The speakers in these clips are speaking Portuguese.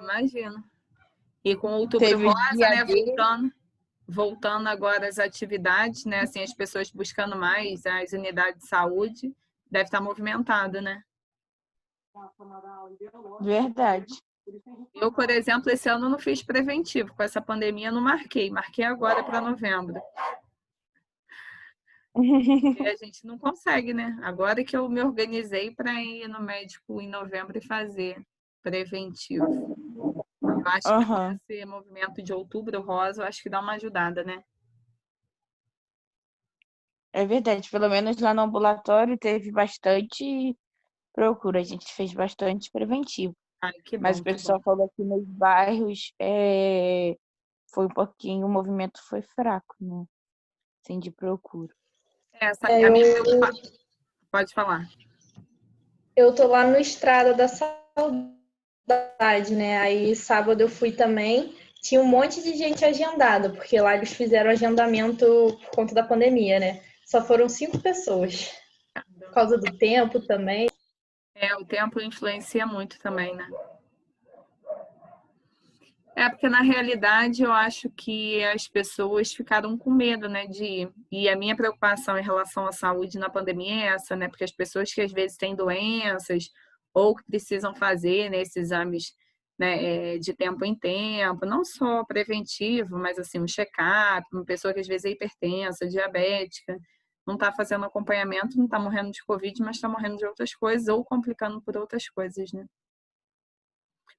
imagino. E com o Outubro Teve o Rosa, dia né, dele. voltando agora às atividades, né, assim, as pessoas buscando mais as unidades de saúde, deve estar movimentado, né? Verdade. Eu, por exemplo, esse ano não fiz preventivo, com essa pandemia não marquei agora para novembro. E a gente não consegue, né? Agora que eu me organizei para ir no médico em novembro e fazer preventivo. Eu acho que com esse movimento de Outubro Rosa, eu acho que dá uma ajudada, né? É verdade, pelo menos lá no ambulatório teve bastante procura, a gente fez bastante preventivo. Ai, que Mas bom, o que bom. pessoal falou que nos bairros foi um pouquinho, o movimento foi fraco, né? Assim, de procura. A minha preocupação... Pode falar. Eu tô lá no Estrada da Saudade, né? Aí sábado eu fui também. Tinha um monte de gente agendada, porque lá eles fizeram agendamento por conta da pandemia, né? Só foram 5 pessoas. Por causa do tempo também. O tempo influencia muito também, né? Porque na realidade eu acho que as pessoas ficaram com medo, né, de ir. E a minha preocupação em relação à saúde na pandemia é essa, né? Porque as pessoas que às vezes têm doenças ou que precisam fazer, né, esses exames, né, de tempo em tempo, não só preventivo, mas assim, um check-up, uma pessoa que às vezes é hipertensa, diabética, não está fazendo acompanhamento, não está morrendo de Covid, mas está morrendo de outras coisas ou complicando por outras coisas, né?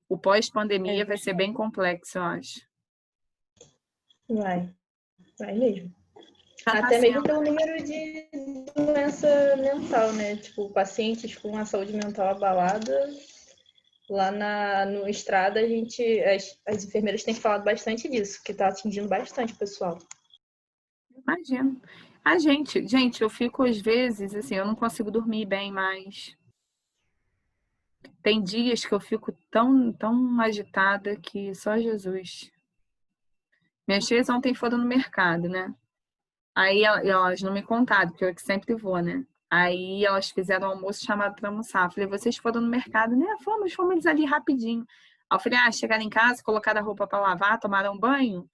O pós-pandemia vai ser bem complexo, eu acho. Vai mesmo. Já Até tá mesmo sendo, pelo né? número de doença mental, né? Tipo, pacientes com a saúde mental abalada. Lá no Estrada, as enfermeiras têm falado bastante disso, que tá atingindo bastante o pessoal. Imagino. Gente, eu fico às vezes, assim, eu não consigo dormir bem mais. Tem dias que eu fico tão agitada que só Jesus. Minhas filhas ontem foram no mercado, né? Aí elas não me contaram, porque eu que sempre vou, né? Aí elas fizeram um almoço chamado para almoçar. Eu falei, vocês foram no mercado, né? Fomos ali rapidinho. Aí eu falei, chegaram em casa, colocaram a roupa para lavar, tomaram um banho.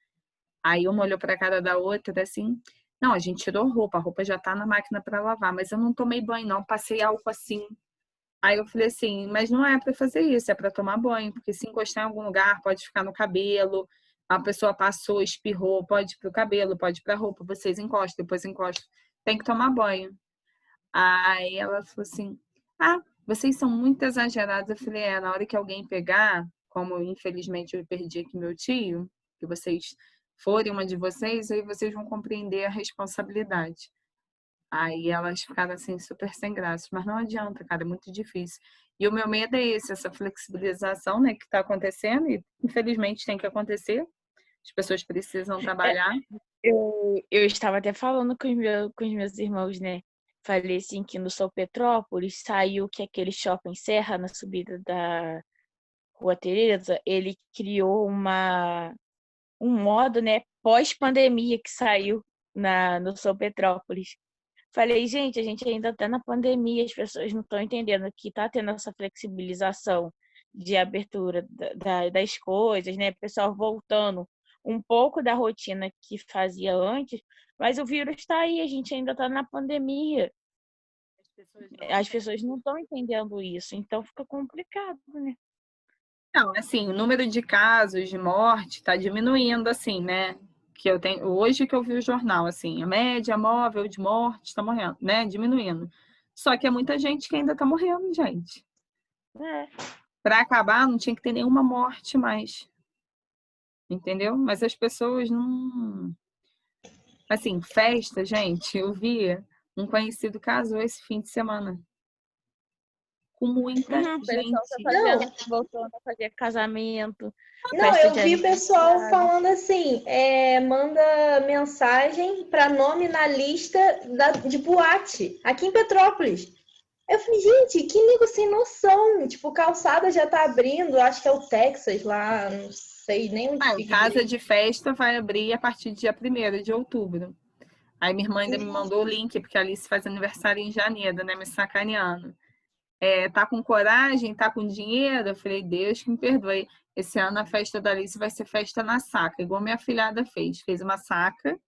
Aí uma olhou para a cara da outra, assim, não, a gente tirou a roupa já tá na máquina para lavar, mas eu não tomei banho, não, passei álcool assim. Aí eu falei assim, mas não é para fazer isso, é para tomar banho, porque se encostar em algum lugar, pode ficar no cabelo, a pessoa passou, espirrou, pode ir pro cabelo, pode ir pra roupa, vocês encostam, depois encostam, tem que tomar banho. Aí ela falou assim, vocês são muito exagerados. Eu falei, na hora que alguém pegar, como infelizmente eu perdi aqui meu tio, que vocês forem uma de vocês, aí vocês vão compreender a responsabilidade. Aí elas ficaram assim super sem graça, mas não adianta, cara, é muito difícil. E o meu medo é esse, essa flexibilização, né, que está acontecendo e infelizmente tem que acontecer. As pessoas precisam trabalhar. Eu estava até falando com os meus irmãos, né? Falei assim que no São Petrópolis saiu que aquele shopping Serra, na subida da Rua Teresa, ele criou um modo, né, pós-pandemia que saiu no São Petrópolis. Falei, gente, a gente ainda está na pandemia, as pessoas não estão entendendo que está tendo essa flexibilização de abertura das coisas, né? O pessoal voltando um pouco da rotina que fazia antes, mas o vírus está aí, a gente ainda está na pandemia. As pessoas não estão entendendo isso, então fica complicado, né? Não, assim, o número de casos de morte está diminuindo, assim, né? Que eu tenho hoje que eu vi o jornal, assim, a média móvel de morte está morrendo, né? Diminuindo. Só que é muita gente que ainda está morrendo, gente. Para acabar, não tinha que ter nenhuma morte mais. Entendeu? Mas as pessoas não. Assim, festa, gente, eu vi um conhecido casou esse fim de semana. Com muita O pessoal gente. tá voltando a fazer casamento. Não, eu vi pessoal falando assim, manda mensagem para nome na lista de boate, aqui em Petrópolis. Eu falei, gente, que nego sem noção. Tipo, calçada já tá abrindo, acho que é o Texas lá, não sei nem onde fica. Casa de festa vai abrir a partir do dia 1º de outubro. Aí minha irmã ainda me mandou o link, porque a Alice faz aniversário em janeiro, né? Me sacaneando. Tá com coragem? Tá com dinheiro? Eu falei, Deus que me perdoe. esse ano a festa da Alice vai ser festa na saca, igual minha filhada fez. Fez uma saca,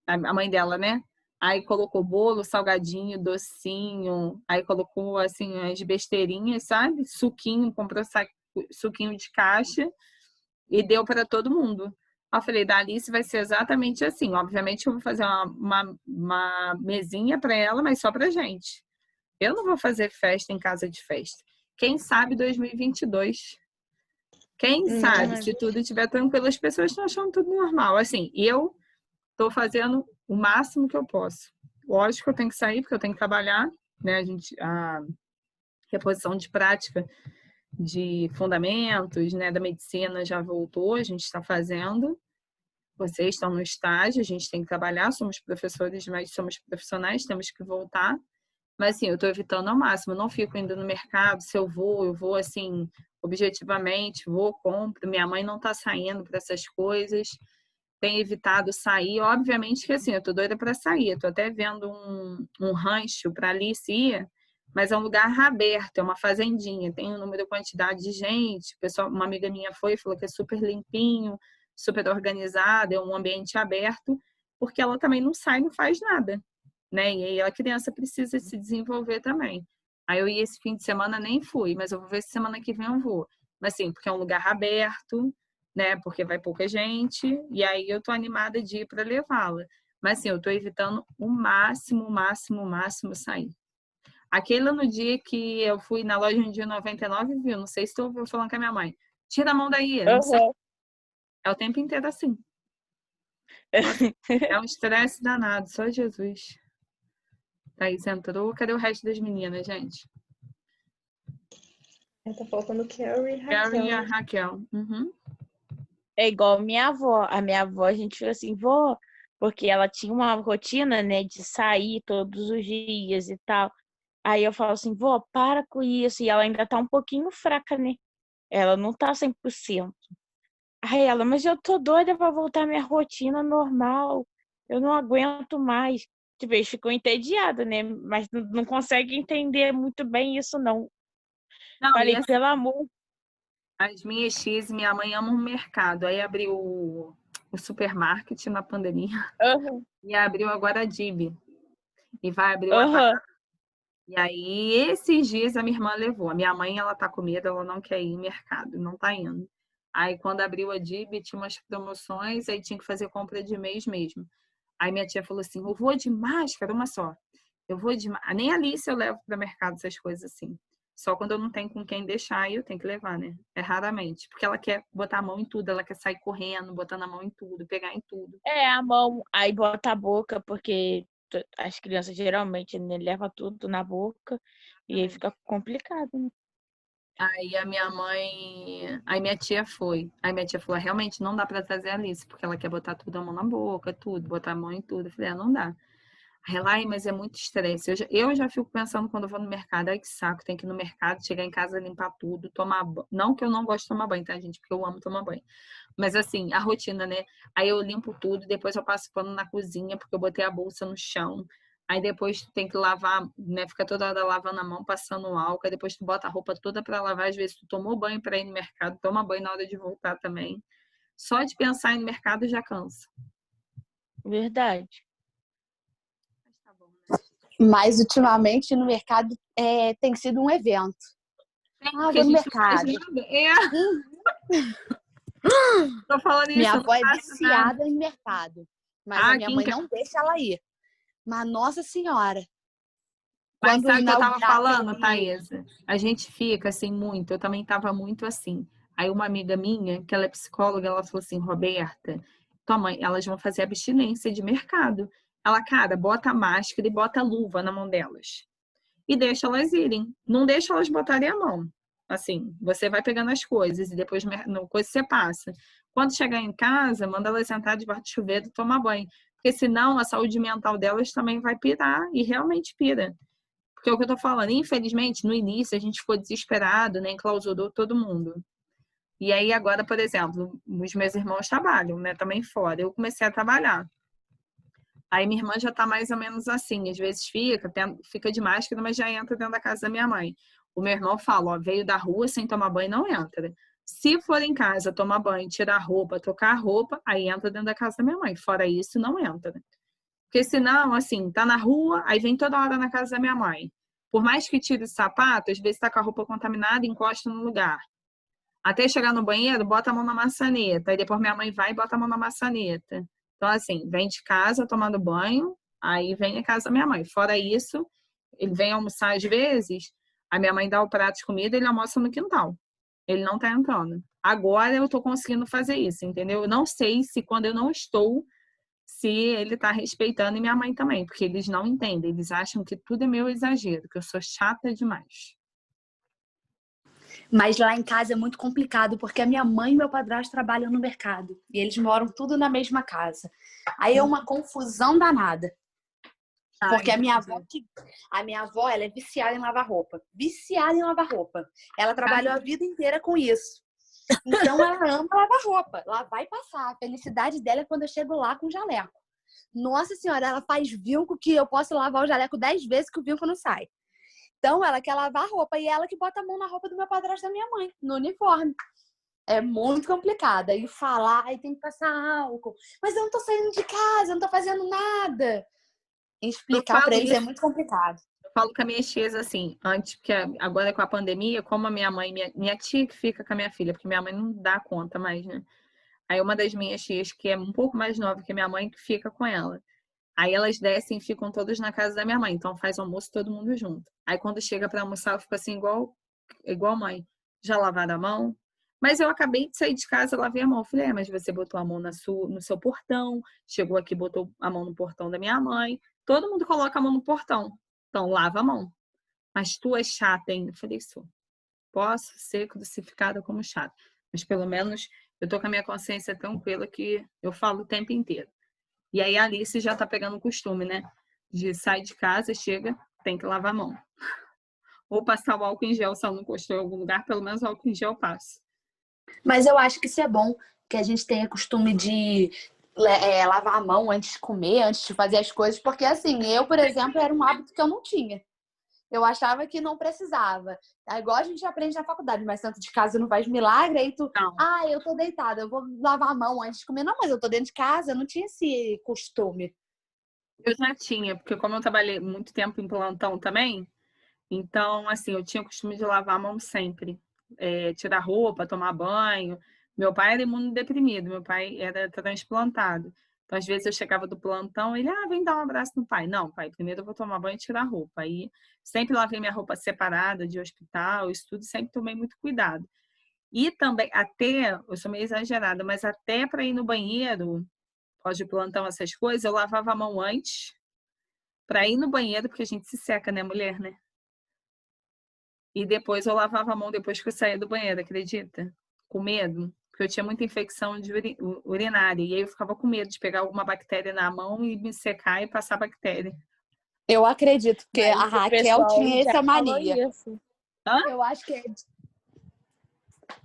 a mãe dela, né? Aí colocou bolo, salgadinho, docinho, aí colocou, assim, as besteirinhas, sabe? Suquinho, comprou suquinho de caixa e deu para todo mundo. Aí eu falei, da Alice vai ser exatamente assim. Obviamente eu vou fazer uma mesinha para ela, mas só pra gente. Eu não vou fazer festa em casa de festa. Quem sabe 2022? Quem sabe, se tudo estiver tranquilo, as pessoas estão achando tudo normal. Assim, eu estou fazendo o máximo que eu posso. Lógico que eu tenho que sair, porque eu tenho que trabalhar, né? A reposição de prática de fundamentos, né, da medicina já voltou, a gente está fazendo. Vocês estão no estágio, a gente tem que trabalhar, somos professores, mas somos profissionais, temos que voltar. Mas, assim, eu estou evitando ao máximo, eu não fico indo no mercado, se eu vou, assim, objetivamente, vou, compro. Minha mãe não está saindo para essas coisas, tem evitado sair. Obviamente que, assim, eu tô doida para sair, eu tô até vendo um rancho para Alice ir, mas é um lugar aberto, é uma fazendinha, tem um número, quantidade de gente. Pessoal, uma amiga minha foi e falou que é super limpinho, super organizado, é um ambiente aberto, porque ela também não sai, não faz nada, né? E aí a criança precisa se desenvolver também. Aí eu ia esse fim de semana, nem fui, mas eu vou ver se semana que vem eu vou. Mas assim, porque é um lugar aberto, né? Porque vai pouca gente, e aí eu tô animada de ir para levá-la. Mas assim, eu tô evitando o máximo, o máximo, o máximo sair. Aquele no dia que eu fui na loja de 99, viu? Não sei se tu ouviu falando com a minha mãe. Tira a mão daí, não sei. Uhum. É o tempo inteiro assim. Nossa, é um estresse danado, só Jesus. Thaís entrou. Cadê o resto das meninas, gente? Tá faltando Carrie e Carrie e a Raquel. Raquel. Uhum. É igual minha avó. A minha avó, a gente fica assim, vó, porque ela tinha uma rotina, né, de sair todos os dias e tal. Aí eu falo assim, vó, para com isso. E ela ainda tá um pouquinho fraca, né? Ela não tá 100%. Aí ela, mas eu tô doida pra voltar à minha rotina normal. Eu não aguento mais. Tipo, eles ficam entediados, né? Mas não consegue entender muito bem isso, não. Não, e Falei, assim, pelo amor. as minhas X e minha mãe amam o mercado. Aí abriu o supermarket na pandemia Aham, e abriu agora a DIB. E vai abrir o aham. atacado. E aí, esses dias a minha irmã levou. A minha mãe, ela tá com medo, ela não quer ir no mercado, não tá indo. Aí, quando abriu a DIB, tinha umas promoções, aí tinha que fazer compra de mês mesmo. Aí minha tia falou assim, eu vou de máscara, uma só. Eu vou de nem a Alice eu levo para o mercado essas coisas assim. Só quando eu não tenho com quem deixar, aí eu tenho que levar, né? É raramente. Porque ela quer botar a mão em tudo, ela quer sair correndo, botando a mão em tudo, pegar em tudo. É, a mão, aí bota a boca, porque as crianças geralmente, né, levam tudo na boca e aí Exatamente. fica complicado, né? Aí a minha mãe. Aí minha tia foi. Aí minha tia falou: realmente não dá para trazer a Alice, porque ela quer botar tudo a mão na boca, tudo, botar a mão em tudo. Eu falei: não dá. Aí ela, ai, mas é muito estresse. Eu já fico pensando quando eu vou no mercado, ai que saco, tem que ir no mercado, chegar em casa, limpar tudo, tomar banho. Não que eu não gosto de tomar banho, tá, gente? Porque eu amo tomar banho. Mas assim, a rotina, né? Aí eu limpo tudo, depois eu passo pano na cozinha, porque eu botei a bolsa no chão. Aí depois tu tem que lavar, né? Fica toda hora lavando a mão, passando álcool. Aí depois tu bota a roupa toda para lavar. Às vezes tu tomou banho para ir no mercado, toma banho na hora de voltar também. Só de pensar em ir no mercado já cansa. Verdade. Mas tá bom, né? Mas ultimamente no mercado tem sido um evento. Tem, Ah, porque a vou no gente não faz mercado. nada. Tô falando isso, Minha eu não avó é faço nada. viciada em mercado, mas a Ah, minha aqui em mãe casa. não deixa ela ir. Mas, nossa senhora, Mas quando sabe o que eu tava inaugurar falando, aquele... Thaisa? A gente fica assim muito, eu também tava muito assim. Aí uma amiga minha, que ela é psicóloga, ela falou assim, Roberta, tua mãe, elas vão fazer abstinência de mercado. Ela, cara, bota a máscara e bota a luva na mão delas. E deixa elas irem. Não deixa elas botarem a mão. Assim, você vai pegando as coisas e depois no coisa você passa. Quando chegar em casa, manda elas sentar debaixo do chuveiro e tomar banho. Porque senão a saúde mental delas também vai pirar e realmente pira. Porque é o que eu tô falando, infelizmente, no início a gente ficou desesperado, né? Enclausurou todo mundo. E aí agora, por exemplo, os meus irmãos trabalham, né? Também fora. Eu comecei a trabalhar. Aí minha irmã já tá mais ou menos assim, às vezes fica de máscara, mas já entra dentro da casa da minha mãe. O meu irmão fala, ó, veio da rua sem tomar banho, não entra. Se for em casa, tomar banho, tirar a roupa, trocar a roupa, aí entra dentro da casa da minha mãe. Fora isso, não entra. Porque senão, assim, tá na rua, aí vem toda hora na casa da minha mãe. Por mais que tire o sapato, às vezes tá com a roupa contaminada, encosta no lugar. Até chegar no banheiro, bota a mão na maçaneta. Aí depois minha mãe vai e bota a mão na maçaneta. Então, assim, vem de casa tomando banho, aí vem a casa da minha mãe. Fora isso, ele vem almoçar às vezes, a minha mãe dá o prato de comida, ele almoça no quintal. Ele não tá entrando. Agora eu tô conseguindo fazer isso, entendeu? Eu não sei se quando eu não estou, se ele tá respeitando e minha mãe também, porque eles não entendem. Eles acham que tudo é meu exagero, que eu sou chata demais. Mas lá em casa é muito complicado, porque a minha mãe e meu padrasto trabalham no mercado. E eles moram tudo na mesma casa. Aí é uma confusão danada. Porque a minha avó, ela é viciada em lavar roupa. Viciada em lavar roupa. Ela trabalhou a vida inteira com isso. Então ela ama lavar roupa. Lavar e passar. A felicidade dela é quando eu chego lá com jaleco. Nossa senhora, ela faz vinco que eu posso lavar o jaleco 10 vezes que o vinco não sai. Então ela quer lavar a roupa e ela que bota a mão na roupa do meu padrasto e da minha mãe, no uniforme. É muito complicado. Aí falar, aí tem que passar álcool. Mas eu não tô saindo de casa, eu não tô fazendo nada. Explicar pra eles é muito complicado. Eu falo com a minha tia assim, antes, porque agora com a pandemia, como a minha mãe, minha tia que fica com a minha filha, porque minha mãe não dá conta mais, né? Aí uma das minhas tias, que é um pouco mais nova que a minha mãe, que fica com ela. Aí elas descem e ficam todas na casa da minha mãe. Então faz almoço todo mundo junto. Aí quando chega para almoçar, eu fico assim, igual mãe. Já lavaram a mão? Mas eu acabei de sair de casa, lavei a mão. Eu falei, mas você botou a mão no seu portão, chegou aqui, botou a mão no portão da minha mãe. Todo mundo coloca a mão no portão. Então lava a mão. Mas tu é chata, hein? Eu falei, sou. Posso ser crucificada como chata. Mas pelo menos eu tô com a minha consciência tranquila que eu falo o tempo inteiro. E aí a Alice já tá pegando o costume, né? De sair de casa, chega, tem que lavar a mão. Ou passar o álcool em gel, se ela não encostou em algum lugar, pelo menos o álcool em gel passa. Mas eu acho que isso é bom, que a gente tenha costume de lavar a mão antes de comer, antes de fazer as coisas, porque assim, eu, por exemplo, era um hábito que eu não tinha. Eu achava que não precisava. É igual a gente aprende na faculdade, mas tanto de casa não faz milagre, aí tu, Não. eu tô deitada, eu vou lavar a mão antes de comer. Não, mas eu tô dentro de casa, eu não tinha esse costume. Eu já tinha, porque como eu trabalhei muito tempo em plantão também, então, assim, eu tinha o costume de lavar a mão sempre. Tirar roupa, tomar banho. Meu pai era imunodeprimido, meu pai era transplantado. Então, às vezes eu chegava do plantão, ele, vem dar um abraço no pai. Não, pai, primeiro eu vou tomar banho e tirar roupa. Aí, sempre lavei minha roupa separada de hospital, isso tudo, sempre tomei muito cuidado. E também, eu sou meio exagerada, mas até para ir no banheiro, pós de plantão, essas coisas, eu lavava a mão antes para ir no banheiro, porque a gente se seca, né, mulher, né? E depois eu lavava a mão depois que eu saía do banheiro, acredita? Com medo, porque eu tinha muita infecção de urinária. E aí eu ficava com medo de pegar alguma bactéria na mão e me secar e passar bactéria. Eu acredito, porque Mas a o Raquel pessoal tinha já essa falou mania. isso. Eu acho que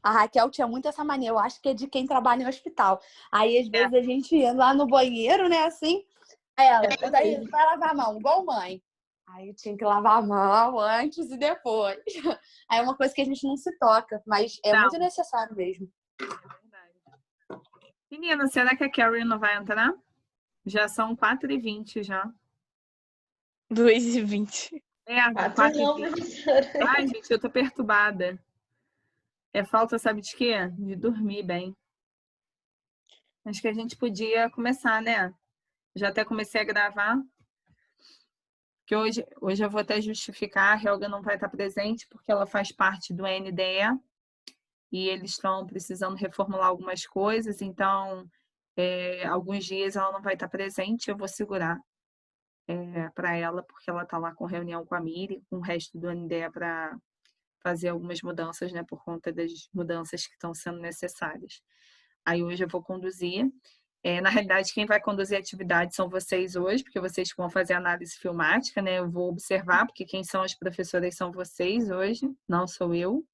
a Raquel tinha muito essa mania. Eu acho que é de quem trabalha em hospital. Aí, às vezes, a gente ia lá no banheiro, né, assim. Aí ela, daí vai lavar a mão, igual mãe. Aí eu tinha que lavar a mão antes e depois. Aí é uma coisa que a gente não se toca, mas é muito necessário mesmo. É verdade. Menina, será que a Carrie não vai entrar? Já são 4h20 já. 2h20. 4h20. Ai, gente, eu tô perturbada. É falta, sabe de quê? De dormir bem. Acho que a gente podia começar, né? Já até comecei a gravar. Que hoje eu vou até justificar, a Helga não vai estar presente porque ela faz parte do NDE e eles estão precisando reformular algumas coisas, então alguns dias ela não vai estar presente, eu vou segurar para ela, porque ela está lá com reunião com a Miri, com o resto do NDE para fazer algumas mudanças, né, por conta das mudanças que estão sendo necessárias. Aí hoje eu vou conduzir. Na realidade, quem vai conduzir a atividade são vocês hoje, porque vocês vão fazer análise filmática, né? Eu vou observar, porque quem são as professoras são vocês hoje, não sou eu.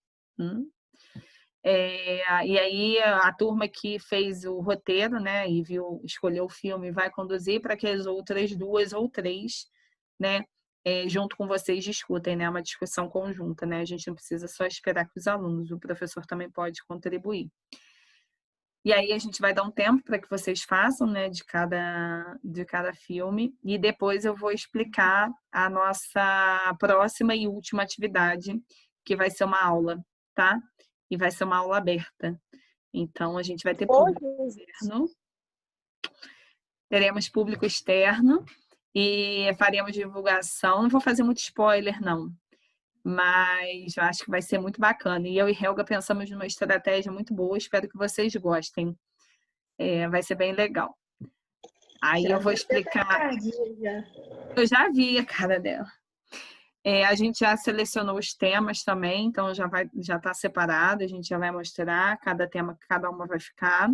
E aí a turma que fez o roteiro, né, e escolheu o filme, vai conduzir para que as outras 2 ou 3, né, junto com vocês discutem, né? Uma discussão conjunta, né? A gente não precisa só esperar que os alunos, o professor também pode contribuir. E aí a gente vai dar um tempo para que vocês façam, né, de cada filme, e depois eu vou explicar a nossa próxima e última atividade, que vai ser uma aula, tá? E vai ser uma aula aberta. Então a gente vai ter público externo. Teremos público externo e faremos divulgação. Não vou fazer muito spoiler, não. Mas eu acho que vai ser muito bacana. E eu e Helga pensamos numa estratégia muito boa. Espero que vocês gostem. Vai ser bem legal. Aí eu vou explicar. Eu já vi a cara dela. A gente já selecionou os temas também, então já está separado. A gente já vai mostrar cada tema que cada uma vai ficar.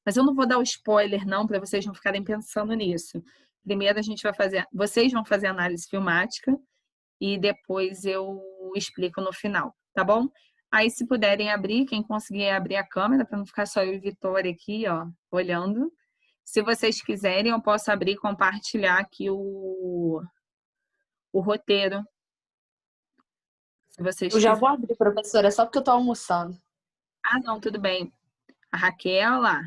Mas eu não vou dar o spoiler, não, para vocês não ficarem pensando nisso. Primeiro a gente vai fazer. Vocês vão fazer análise filmática. E depois eu explico no final, tá bom? Aí, se puderem abrir, quem conseguir abrir a câmera, para não ficar só eu e Vitória aqui, ó, olhando. Se vocês quiserem, eu posso abrir e compartilhar aqui o roteiro. Se vocês Eu já quiserem. vou abrir, professora, só porque eu tô almoçando. Ah, não, tudo bem. A Raquel lá,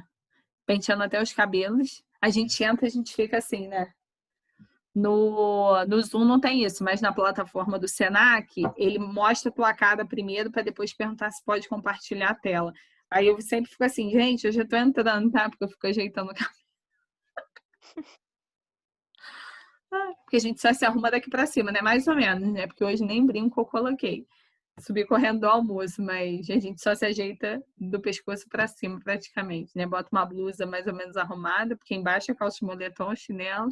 penteando até os cabelos. A gente entra, a gente fica assim, né? No Zoom não tem isso, mas na plataforma do Senac, ele mostra a tua cara primeiro para depois perguntar se pode compartilhar a tela. Aí eu sempre fico assim, gente, eu já tô entrando, tá? Porque eu fico ajeitando o cabelo. Porque a gente só se arruma daqui para cima, né? Mais ou menos, né? Porque hoje nem brinco eu coloquei. Subi correndo do almoço, mas a gente só se ajeita do pescoço para cima, praticamente, né? Bota uma blusa mais ou menos arrumada, porque embaixo é calça de moletom, chinelo.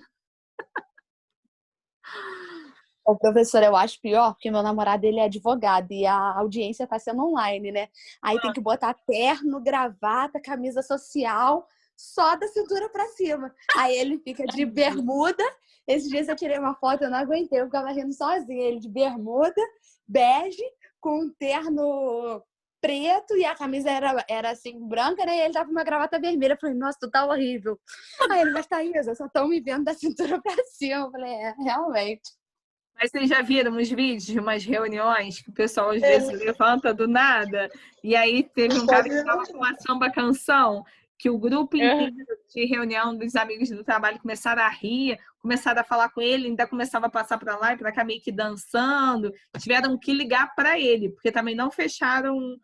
Ô, professora, eu acho pior porque meu namorado ele é advogado e a audiência está sendo online, né? Aí tem que botar terno, gravata, camisa social, só da cintura para cima. Aí ele fica de bermuda. Esses dias eu tirei uma foto, eu não aguentei, eu ficava rindo sozinha. Ele de bermuda, bege, com um terno preto e a camisa era assim, branca, né? E ele tava com uma gravata vermelha. Eu falei, nossa, tu tá horrível. Aí ele, mas Thaís, eu só tô me vendo da cintura para cima. Eu falei, realmente. Mas vocês já viram uns vídeos de umas reuniões que o pessoal às vezes levanta do nada? E aí teve um cara que estava com uma samba canção, que o grupo inteiro de reunião dos amigos do trabalho começaram a rir, começaram a falar com ele, ainda começava a passar para lá e para cá meio que dançando. Tiveram que ligar para ele, porque também não fecharam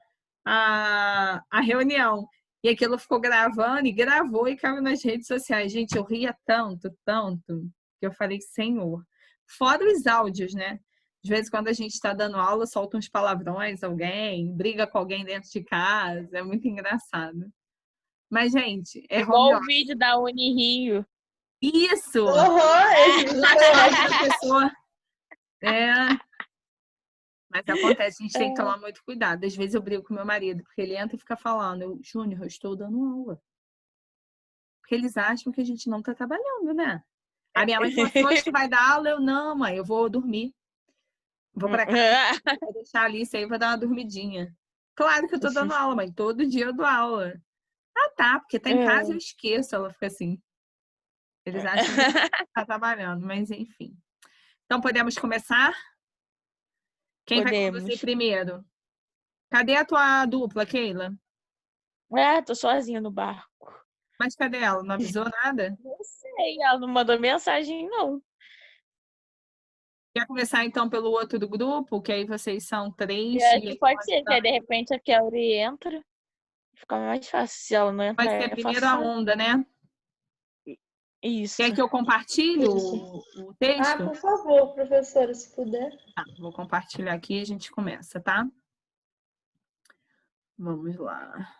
a reunião. E aquilo ficou gravando e gravou e caiu nas redes sociais. Gente, eu ria tanto, que eu falei, Senhor. Fora os áudios, né? De vez em quando a gente está dando aula, solta uns palavrões, alguém briga com alguém dentro de casa. É muito engraçado. Mas, gente, é igual o vídeo da Unirio. Isso! Professor. Mas acontece, a gente tem que tomar muito cuidado. Às vezes eu brigo com meu marido, porque ele entra e fica falando, Júnior, eu estou dando aula. Porque eles acham que a gente não está trabalhando, né? A minha mãe falou assim, hoje tu vai dar aula? Eu, não, mãe, eu vou dormir. Vou pra casa, vou deixar a Alice aí, vou dar uma dormidinha. Claro que eu tô dando aula, mãe, todo dia eu dou aula. Ah, tá, porque tá em casa eu esqueço. Ela fica assim. Eles acham que tá trabalhando, mas enfim. Então, podemos começar? Quem vai conduzir primeiro? Cadê a tua dupla, Keila? Tô sozinha no barco. Mas cadê ela? Não avisou nada? Não sei, ela não mandou mensagem, não. Quer começar, então, pelo outro do grupo? Que aí vocês são 3. Pode ser, que aí, de repente a Kelly entra. Fica mais fácil se ela não entrar. Vai ser a primeira onda, né? Isso. Quer que eu compartilhe o texto? Ah, por favor, professora, se puder. Tá, vou compartilhar aqui e a gente começa, tá? Vamos lá.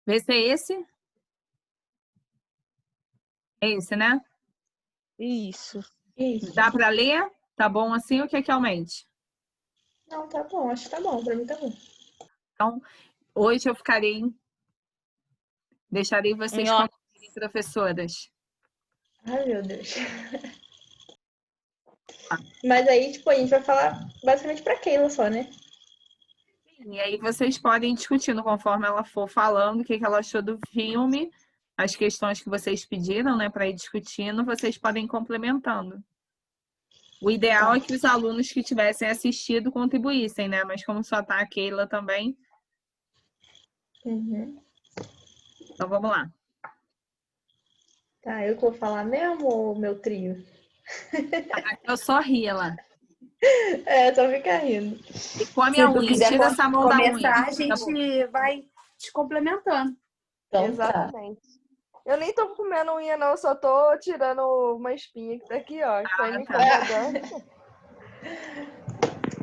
Vê se é esse. É esse, né? Isso. Dá para ler? Tá bom assim ou quer que aumente? Não, tá bom. Acho que tá bom. Para mim tá bom. Então, hoje eu deixarei vocês conduzirem, professoras. Ai, meu Deus. Mas aí, tipo, a gente vai falar basicamente pra Keila só, né? E aí vocês podem ir discutindo conforme ela for falando o que ela achou do filme as questões que vocês pediram, né, para ir discutindo, vocês podem ir complementando. O ideal é que os alunos que tivessem assistido contribuíssem, né? Mas como só tá a Keila também, Uhum. então vamos lá. Tá, eu que vou falar mesmo, ou meu trio? Eu só ri lá. Só fica rindo. E come a Se tu unha, quiser tira essa mão da unha. começar, a Tá bom. gente vai te complementando. Então tá. Exatamente. Eu nem tô comendo unha, não, eu só tô tirando uma espinha que tá aqui, ó, que tá me incomodando.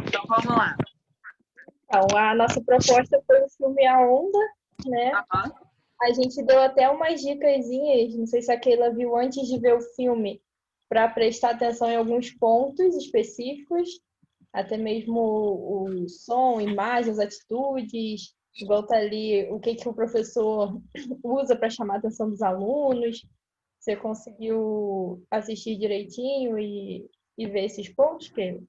Então vamos lá. Então, a nossa proposta foi o filme A Onda, né? Aham. A gente deu até umas dicasinhas, não sei se a Keila viu antes de ver o filme, para prestar atenção em alguns pontos específicos, até mesmo o som, imagens, atitudes, igual tá ali o que o professor usa para chamar a atenção dos alunos. Você conseguiu assistir direitinho e ver esses pontos, Keila?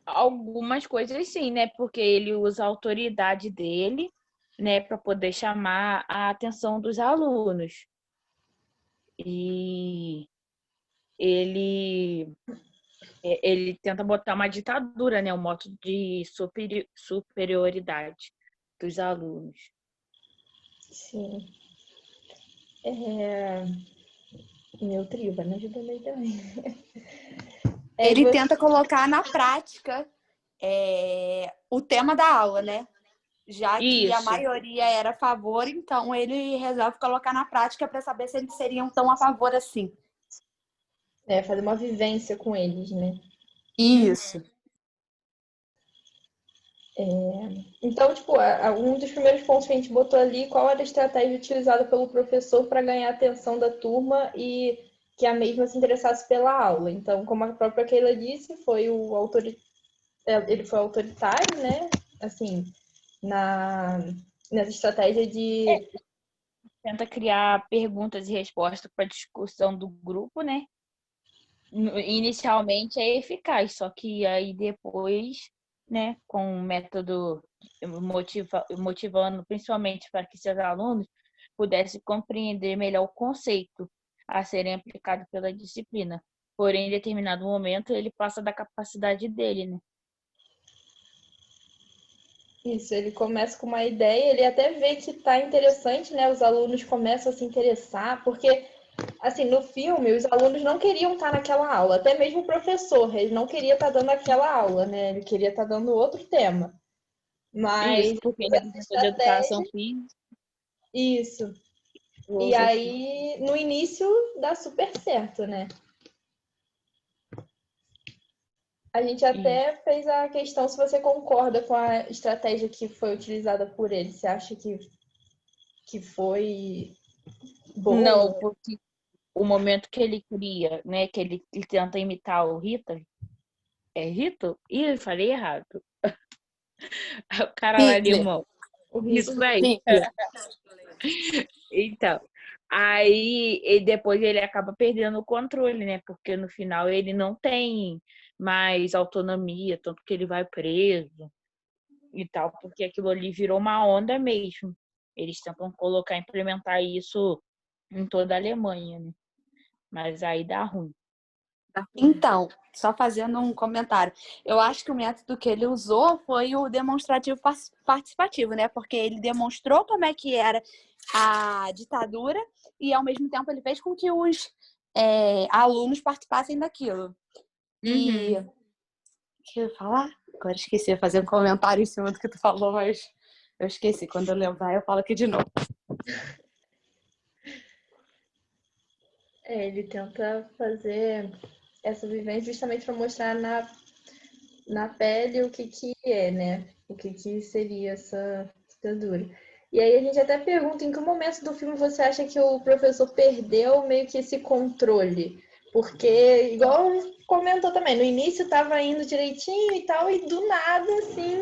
Algumas coisas sim, né? Porque ele usa a autoridade dele, né, para poder chamar a atenção dos alunos. E ele tenta botar uma ditadura, né? Um modo de superioridade dos alunos. Sim. Meu trio, vai me ajudando aí também. Ele tenta colocar na prática o tema da aula, né? Já que a Isso. maioria era a favor, então ele resolve colocar na prática para saber se eles seriam tão a favor assim. Fazer uma vivência com eles, né? Isso. Então, tipo, um dos primeiros pontos que a gente botou ali, qual era a estratégia utilizada pelo professor para ganhar a atenção da turma e que a mesma se interessasse pela aula. Então, como a própria Keila disse, ele foi autoritário, né? Assim, nessa estratégia de... Tenta criar perguntas e respostas para discussão do grupo, né? Inicialmente é eficaz, só que aí depois, né, com o método motivando principalmente para que seus alunos pudessem compreender melhor o conceito a serem aplicado pela disciplina. Porém, em determinado momento, ele passa da capacidade dele, né? Isso, ele começa com uma ideia, ele até vê que está interessante, né? Os alunos começam a se interessar, porque, assim, no filme, os alunos não queriam estar naquela aula, até mesmo o professor, ele não queria estar dando aquela aula, né? Ele queria estar dando outro tema. Mas Isso, porque ele é professor de educação física. Isso. E aí, no início, dá super certo, né? A gente até fez a questão se você concorda com a estratégia que foi utilizada por ele. Você acha que foi boa? Não, porque o momento que ele cria, né, que ele tenta imitar o Rita, é Rito? Ih, eu falei errado. O cara lá de mão. Isso aí. Então, aí e depois ele acaba perdendo o controle, né? Porque no final ele não tem mais autonomia, tanto que ele vai preso e tal, porque aquilo ali virou uma onda mesmo. Eles tentam implementar isso em toda a Alemanha, né? Mas aí dá ruim. Então, só fazendo um comentário. Eu acho que o método que ele usou foi o demonstrativo participativo, né? Porque ele demonstrou como é que era a ditadura e, ao mesmo tempo, ele fez com que os alunos participassem daquilo. E... O que eu ia falar? Agora esqueci de fazer um comentário em cima do que tu falou, mas eu esqueci. Quando eu lembrar, eu falo aqui de novo. Ele tenta fazer essa vivência justamente para mostrar na pele o que é, né? O que seria essa ditadura. E aí a gente até pergunta em que momento do filme você acha que o professor perdeu meio que esse controle? Porque, igual comentou também, no início estava indo direitinho e tal, e do nada, assim...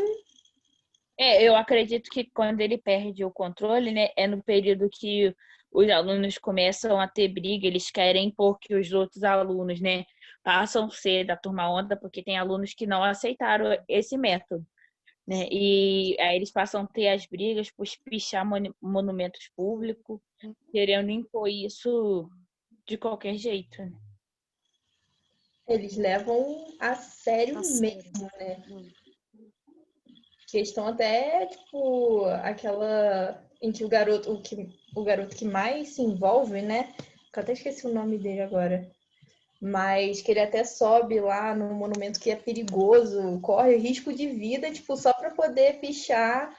Eu acredito que quando ele perde o controle, né, é no período que os alunos começam a ter briga, eles querem impor que os outros alunos, né, passam a ser da turma onda, porque tem alunos que não aceitaram esse método. né? E aí eles passam a ter as brigas por pichar monumentos públicos, querendo impor isso de qualquer jeito, né? Eles levam a sério A mesmo, sério. né? Questão até, tipo, aquela em que o garoto que mais se envolve, né? Eu até esqueci o nome dele agora. Mas que ele até sobe lá no monumento que é perigoso, corre risco de vida, tipo, só para poder pichar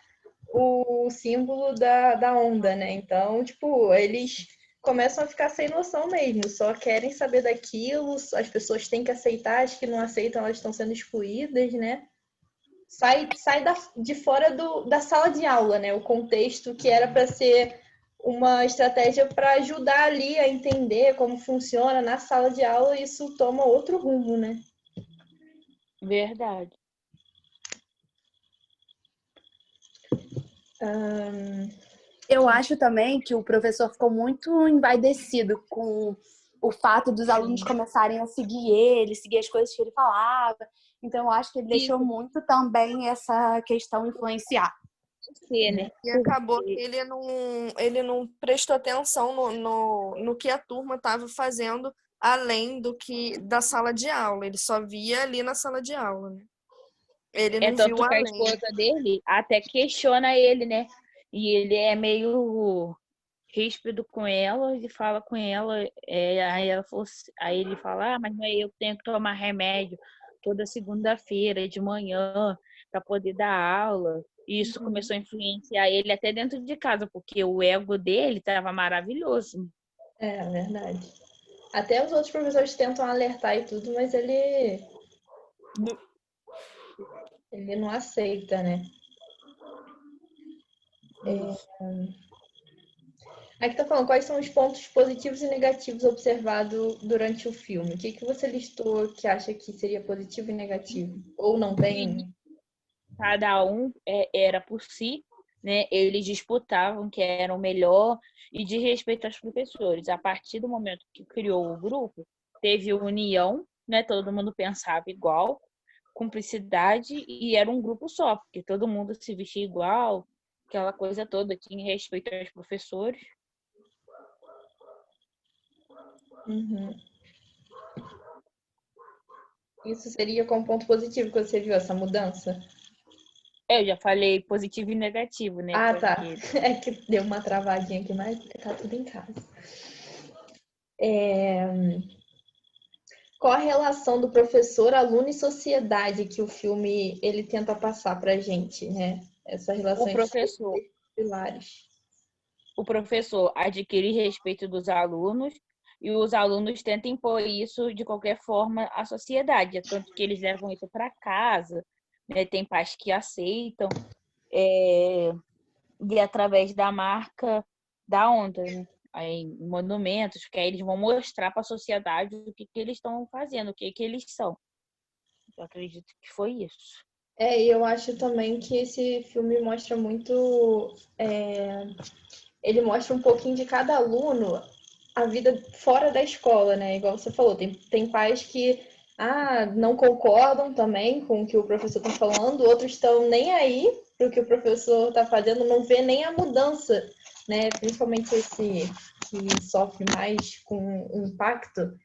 o símbolo da onda, né? Então, tipo, eles começam a ficar sem noção mesmo, só querem saber daquilo, as pessoas têm que aceitar, as que não aceitam, elas estão sendo excluídas, né? Sai de fora da sala de aula, né? O contexto que era para ser uma estratégia para ajudar ali a entender como funciona na sala de aula, isso toma outro rumo, né? Verdade. Eu acho também que o professor ficou muito envaidecido com o fato dos alunos começarem a seguir as coisas que ele falava. Então, eu acho que ele deixou muito também essa questão influenciar. Né? E acabou que ele não prestou atenção no que a turma estava fazendo além da sala de aula. Ele só via ali na sala de aula, né? Ele não Tanto viu que a além. esposa dele até questiona ele, né? E ele é meio ríspido com ela e fala com ela. Aí ele fala, mas não é eu que tenho que tomar remédio toda segunda-feira de manhã para poder dar aula. E isso começou a influenciar ele até dentro de casa, porque o ego dele estava maravilhoso. É verdade. Até os outros professores tentam alertar e tudo, mas ele não aceita, né? Aqui tá falando quais são os pontos positivos e negativos observados durante o filme. O que você listou que acha que seria positivo e negativo? Ou não tem? Cada um era por si, né? Eles disputavam que era o melhor e de respeito aos professores. A partir do momento que criou o grupo, teve união, né? Todo mundo pensava igual, cumplicidade e era um grupo só, porque todo mundo se vestia igual, aquela coisa toda, tinha respeito aos professores. Uhum. Isso seria como ponto positivo que você viu essa mudança? Eu já falei positivo e negativo, né? Ah, tá. Porque É que deu uma travadinha aqui, mas tá tudo em casa. Qual a relação do professor, aluno e sociedade que o filme ele tenta passar pra gente, né? Essa relação o entre professor, os pilares. o professor adquire respeito dos alunos e os alunos tentam impor isso de qualquer forma à sociedade, tanto que eles levam isso para casa, né? Tem pais que aceitam, e através da marca da onda, né? Aí, monumentos, que aí eles vão mostrar para a sociedade o que eles estão fazendo, o que eles são. Eu acredito que foi isso. E eu acho também que esse filme mostra muito. Ele mostra um pouquinho de cada aluno a vida fora da escola, né? Igual você falou, tem pais que não concordam também com o que o professor está falando, outros estão nem aí para o que o professor está fazendo, não vê nem a mudança, né? Principalmente esse que sofre mais com o impacto.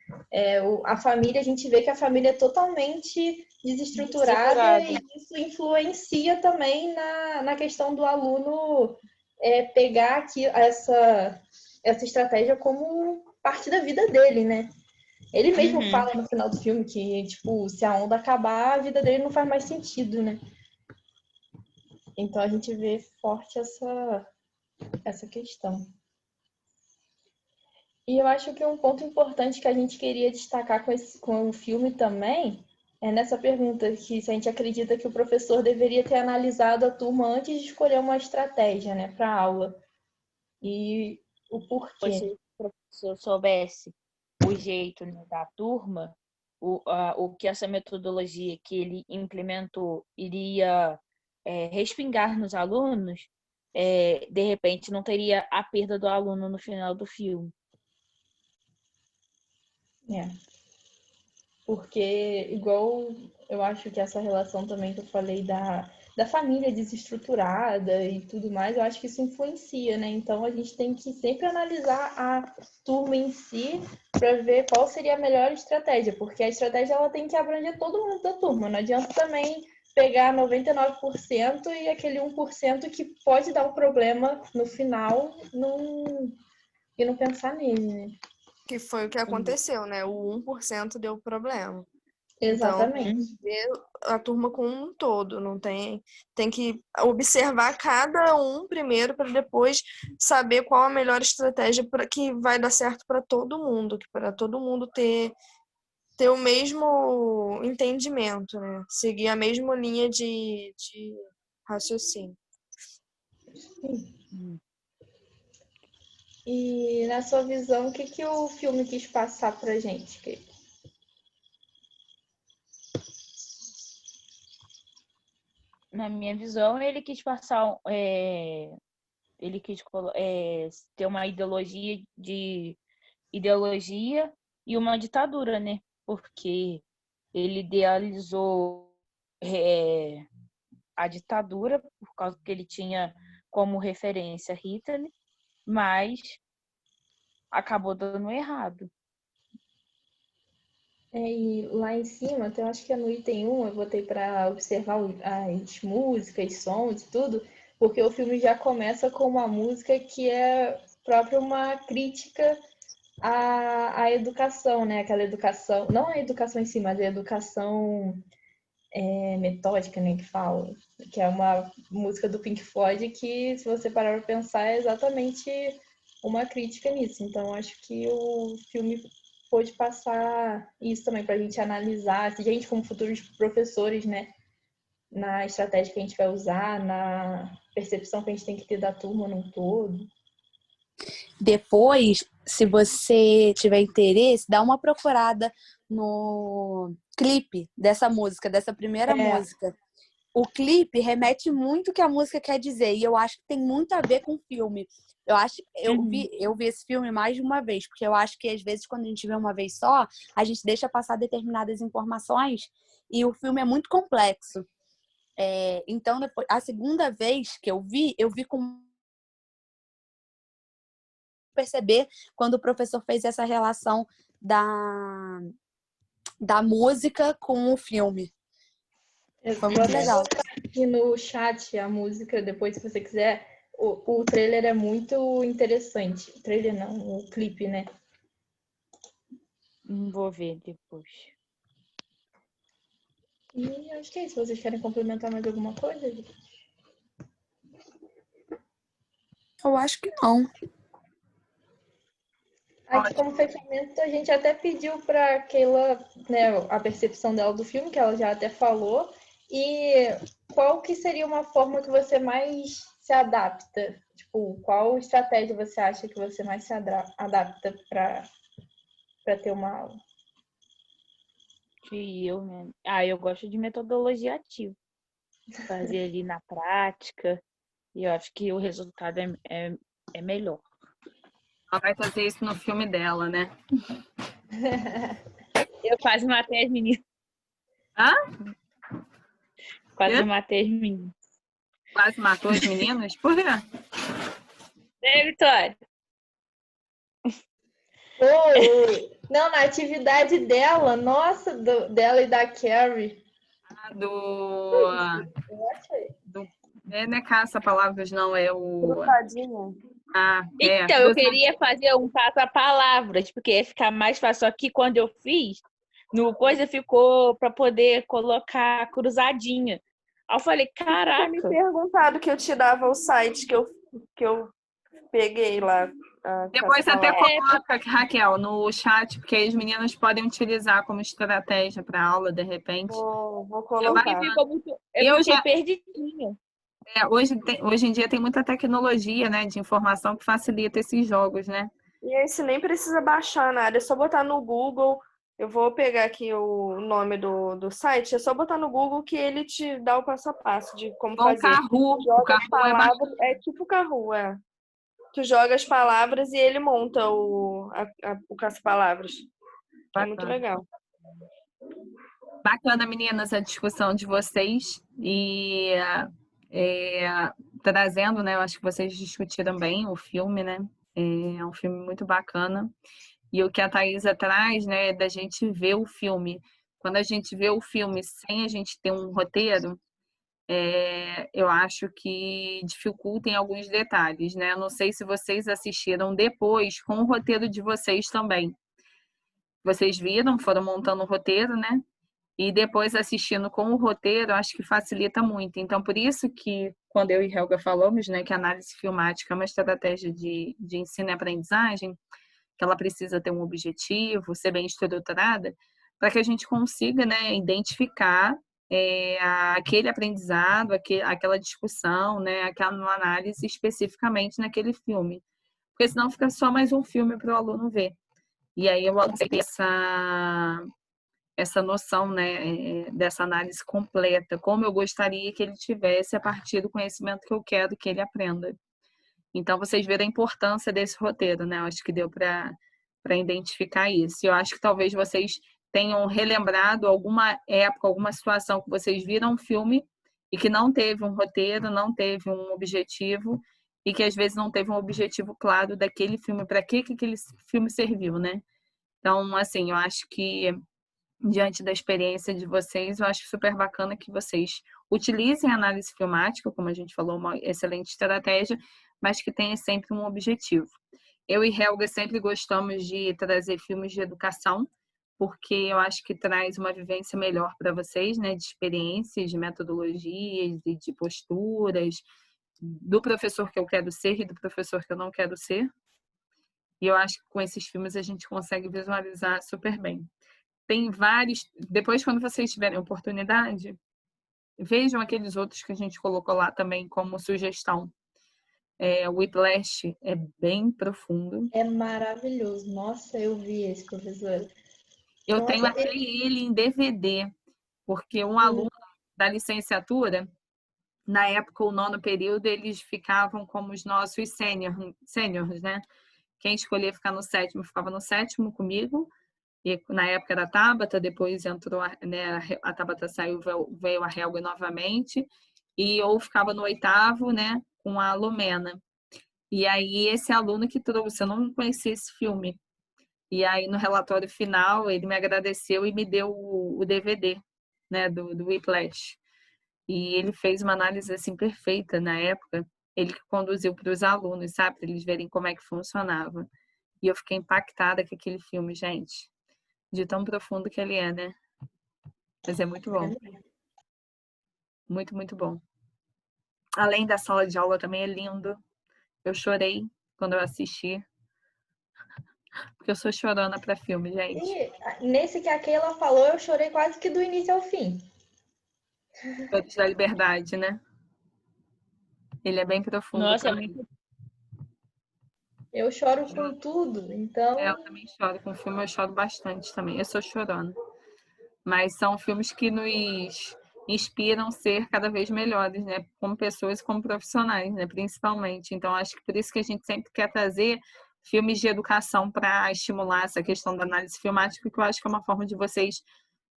A família, a gente vê que a família é totalmente desestruturada e isso influencia também na questão do aluno pegar aqui essa estratégia como parte da vida dele, né? Ele mesmo fala no final do filme que, tipo, se a onda acabar, a vida dele não faz mais sentido, né? Então a gente vê forte essa questão. E eu acho que um ponto importante que a gente queria destacar com o filme também é nessa pergunta que se a gente acredita que o professor deveria ter analisado a turma antes de escolher uma estratégia, né, para a aula. E o porquê. Se o professor soubesse o jeito, né, da turma, o que essa metodologia que ele implementou iria respingar nos alunos, de repente não teria a perda do aluno no final do filme. Porque, igual eu acho que essa relação também que eu falei da família desestruturada e tudo mais, eu acho que isso influencia, né? Então a gente tem que sempre analisar a turma em si para ver qual seria a melhor estratégia, porque a estratégia ela tem que abranger todo mundo da turma, não adianta também pegar 99% e aquele 1% que pode dar um problema no final e não pensar nele, né? Que foi o que aconteceu, né? O 1% deu problema. Então, Exatamente. ver a turma como um todo, não tem que observar cada um primeiro para depois saber qual a melhor estratégia para que vai dar certo para todo mundo, que para todo mundo ter o mesmo entendimento, né? Seguir a mesma linha de raciocínio. E na sua visão, o que o filme quis passar pra gente, Kate? Na minha visão, ele quis passar, ele quis ter uma ideologia e uma ditadura, né? Porque ele idealizou a ditadura por causa que ele tinha como referência Hitler, mas acabou dando errado. E lá em cima, então acho que é no item 1, eu botei para observar as músicas, sons e tudo, porque o filme já começa com uma música que é própria uma crítica à educação, né? Aquela educação, não a educação em si, mas a educação metódica, né, que fala, que é uma música do Pink Floyd que, se você parar para pensar, é exatamente uma crítica nisso. Então, acho que o filme pôde passar isso também para a gente analisar, a gente como futuros professores, né, na estratégia que a gente vai usar, na percepção que a gente tem que ter da turma num todo. Depois, se você tiver interesse, dá uma procurada no clipe dessa música, dessa primeira música. O clipe remete muito o que a música quer dizer, e eu acho que tem muito a ver com o filme. Eu vi esse filme mais de uma vez, porque eu acho que às vezes quando a gente vê uma vez só, a gente deixa passar determinadas informações e o filme é muito complexo. Então, depois, a segunda vez que eu vi com perceber quando o professor fez essa relação da música com o filme. Foi muito legal. Aqui no chat a música, depois se você quiser, o trailer é muito interessante. O trailer não, o clipe, né? Vou ver depois. E acho que é isso. Vocês querem complementar mais alguma coisa? Eu acho que não. Aqui, como fechamento, a gente até pediu para Keila, né, a percepção dela do filme, que ela já até falou. E qual que seria uma forma que você mais se adapta? Tipo, qual estratégia você acha que você mais se adapta para ter uma aula? Né? Eu gosto de metodologia ativa. Fazer ali na prática. E eu acho que o resultado é melhor. Ela vai fazer isso no filme dela, né? Eu quase matei as meninas. Hã? Quase matei as meninas. Quase matou as meninas? Por quê? Vitória? Oi. Não, na atividade dela, nossa, dela e da Carrie. Não é caça-palavras, não, é o... Cruzadinha. Então, eu queria fazer um caça-palavras, porque ia ficar mais fácil. Só que quando eu fiz, no coisa ficou para poder colocar cruzadinha. Aí eu falei, caraca. Me perguntado que eu te dava o site que eu peguei lá. Depois até coloca, Raquel, no chat, porque as meninas podem utilizar como estratégia para aula, de repente. Vou colocar. Eu fiquei perdidinha. Hoje em dia tem muita tecnologia, né, de informação que facilita esses jogos, né? E aí você nem precisa baixar nada, é só botar no Google. Eu vou pegar aqui o nome do site, é só botar no Google que ele te dá o passo a passo de como fazer. O Kahoot é tipo o Kahoot, é. Tu joga as palavras e ele monta o caça-palavras. É muito legal. Bacana, meninas, a discussão de vocês e trazendo, né? Eu acho que vocês discutiram bem o filme, né? É um filme muito bacana. E o que a Thaisa traz, né, da gente ver o filme. Quando a gente vê o filme sem a gente ter um roteiro, eu acho que dificulta em alguns detalhes, né? Não sei se vocês assistiram depois com o roteiro de vocês também. Vocês viram, foram montando o roteiro, né? E depois assistindo com o roteiro, acho que facilita muito. Então, por isso que quando eu e Helga falamos, né, que a análise filmática é uma estratégia de ensino e aprendizagem, que ela precisa ter um objetivo, ser bem estruturada, para que a gente consiga, né, identificar aquele aprendizado, aquela discussão, né, aquela análise especificamente naquele filme. Porque senão fica só mais um filme para o aluno ver. E aí eu acho que essa noção, né, dessa análise completa, como eu gostaria que ele tivesse a partir do conhecimento que eu quero que ele aprenda. Então, vocês viram a importância desse roteiro, né? Eu acho que deu para identificar isso. Eu acho que talvez vocês tenham relembrado alguma época, alguma situação que vocês viram um filme e que não teve um roteiro, não teve um objetivo e que às vezes não teve um objetivo claro daquele filme, para que aquele filme serviu, né? Então, assim, eu acho que diante da experiência de vocês, eu acho super bacana que vocês utilizem a análise filmática, como a gente falou, uma excelente estratégia, mas que tenha sempre um objetivo. Eu e Helga sempre gostamos de trazer filmes de educação, porque eu acho que traz uma vivência melhor para vocês, né, de experiências, de metodologias e de posturas, do professor que eu quero ser e do professor que eu não quero ser. E eu acho que com esses filmes a gente consegue visualizar super bem. Tem vários. Depois, quando vocês tiverem oportunidade, vejam aqueles outros que a gente colocou lá também como sugestão. O Whiplash é bem profundo. É maravilhoso. Nossa, eu vi esse, professor. Eu tenho Nossa, até ele em DVD, porque um aluno da licenciatura, na época, o 9º período, eles ficavam como os nossos sêniors, né? Quem escolhia ficar no 7º, ficava no 7º comigo. E na época era a Tabata, depois entrou, né, a Tabata saiu, veio a Helga novamente, e ou ficava no 8º, né, com a Lumena. E aí esse aluno que trouxe, eu não conhecia esse filme. E aí no relatório final ele me agradeceu e me deu o DVD, né, do Whiplash. E ele fez uma análise assim perfeita na época. Ele conduziu para os alunos, sabe, para eles verem como é que funcionava. E eu fiquei impactada com aquele filme, gente. De tão profundo que ele é, né? Mas é muito bom. Muito, muito bom. Além da sala de aula, também é lindo. Eu chorei quando eu assisti. Porque eu sou chorona para filme, gente. E nesse que a Keila falou, eu chorei quase que do início ao fim. Todos da Liberdade, né? Ele é bem profundo. Nossa, é também. muito. Eu choro com tudo, então. Eu também choro com filme, eu choro bastante também. Eu sou chorona. Mas são filmes que nos inspiram a ser cada vez melhores, né? Como pessoas e como profissionais, né? Principalmente. Então, acho que por isso que a gente sempre quer trazer filmes de educação para estimular essa questão da análise filmática, que eu acho que é uma forma de vocês,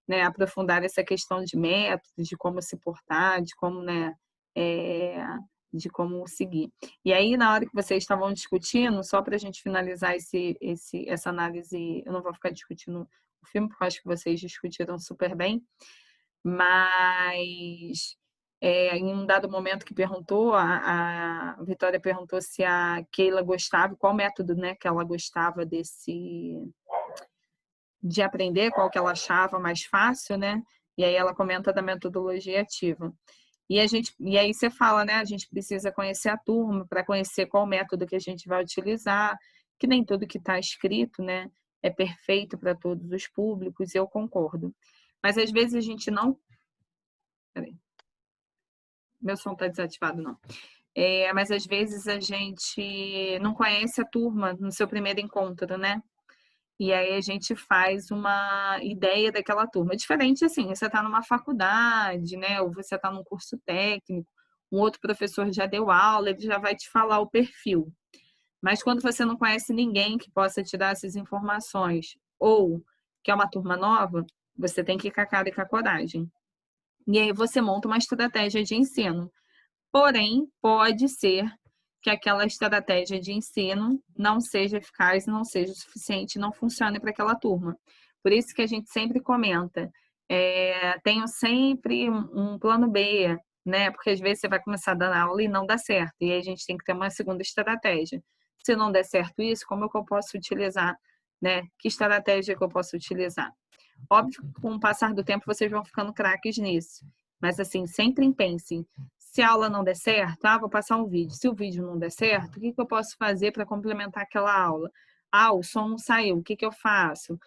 né, aprofundar essa questão de métodos, de como se portar, de como, né, de como seguir. E aí, na hora que vocês estavam discutindo, só para a gente finalizar essa análise, eu não vou ficar discutindo o filme, porque eu acho que vocês discutiram super bem, mas em um dado momento que perguntou, a Vitória perguntou se a Keila gostava, qual método, né, que ela gostava de aprender, qual que ela achava mais fácil, né? E aí ela comenta da metodologia ativa. E aí você fala, né? A gente precisa conhecer a turma para conhecer qual método que a gente vai utilizar, que nem tudo que está escrito, né, é perfeito para todos os públicos, eu concordo. Mas às vezes a gente não. Peraí. Meu som está desativado, não. Mas às vezes a gente não conhece a turma no seu primeiro encontro, né? E aí a gente faz uma ideia daquela turma. Diferente assim, você está numa faculdade, né? Ou você está num curso técnico, um outro professor já deu aula, ele já vai te falar o perfil. Mas quando você não conhece ninguém que possa te dar essas informações, ou que é uma turma nova, Você tem que ir com a cara e com a coragem. E aí você monta uma estratégia de ensino. Porém, pode ser que aquela estratégia de ensino não seja eficaz, não seja suficiente, não funcione para aquela turma. Por isso que a gente sempre comenta, tenho sempre um plano B, né? Porque às vezes você vai começar a dar aula e não dá certo, e aí a gente tem que ter uma segunda estratégia. Se não der certo isso, como é que eu posso utilizar, né? Que estratégia que eu posso utilizar? Óbvio que com o passar do tempo vocês vão ficando craques nisso, mas assim, sempre pensem, se a aula não der certo, vou passar um vídeo. Se o vídeo não der certo, o que eu posso fazer para complementar aquela aula? O som não saiu, o que eu faço?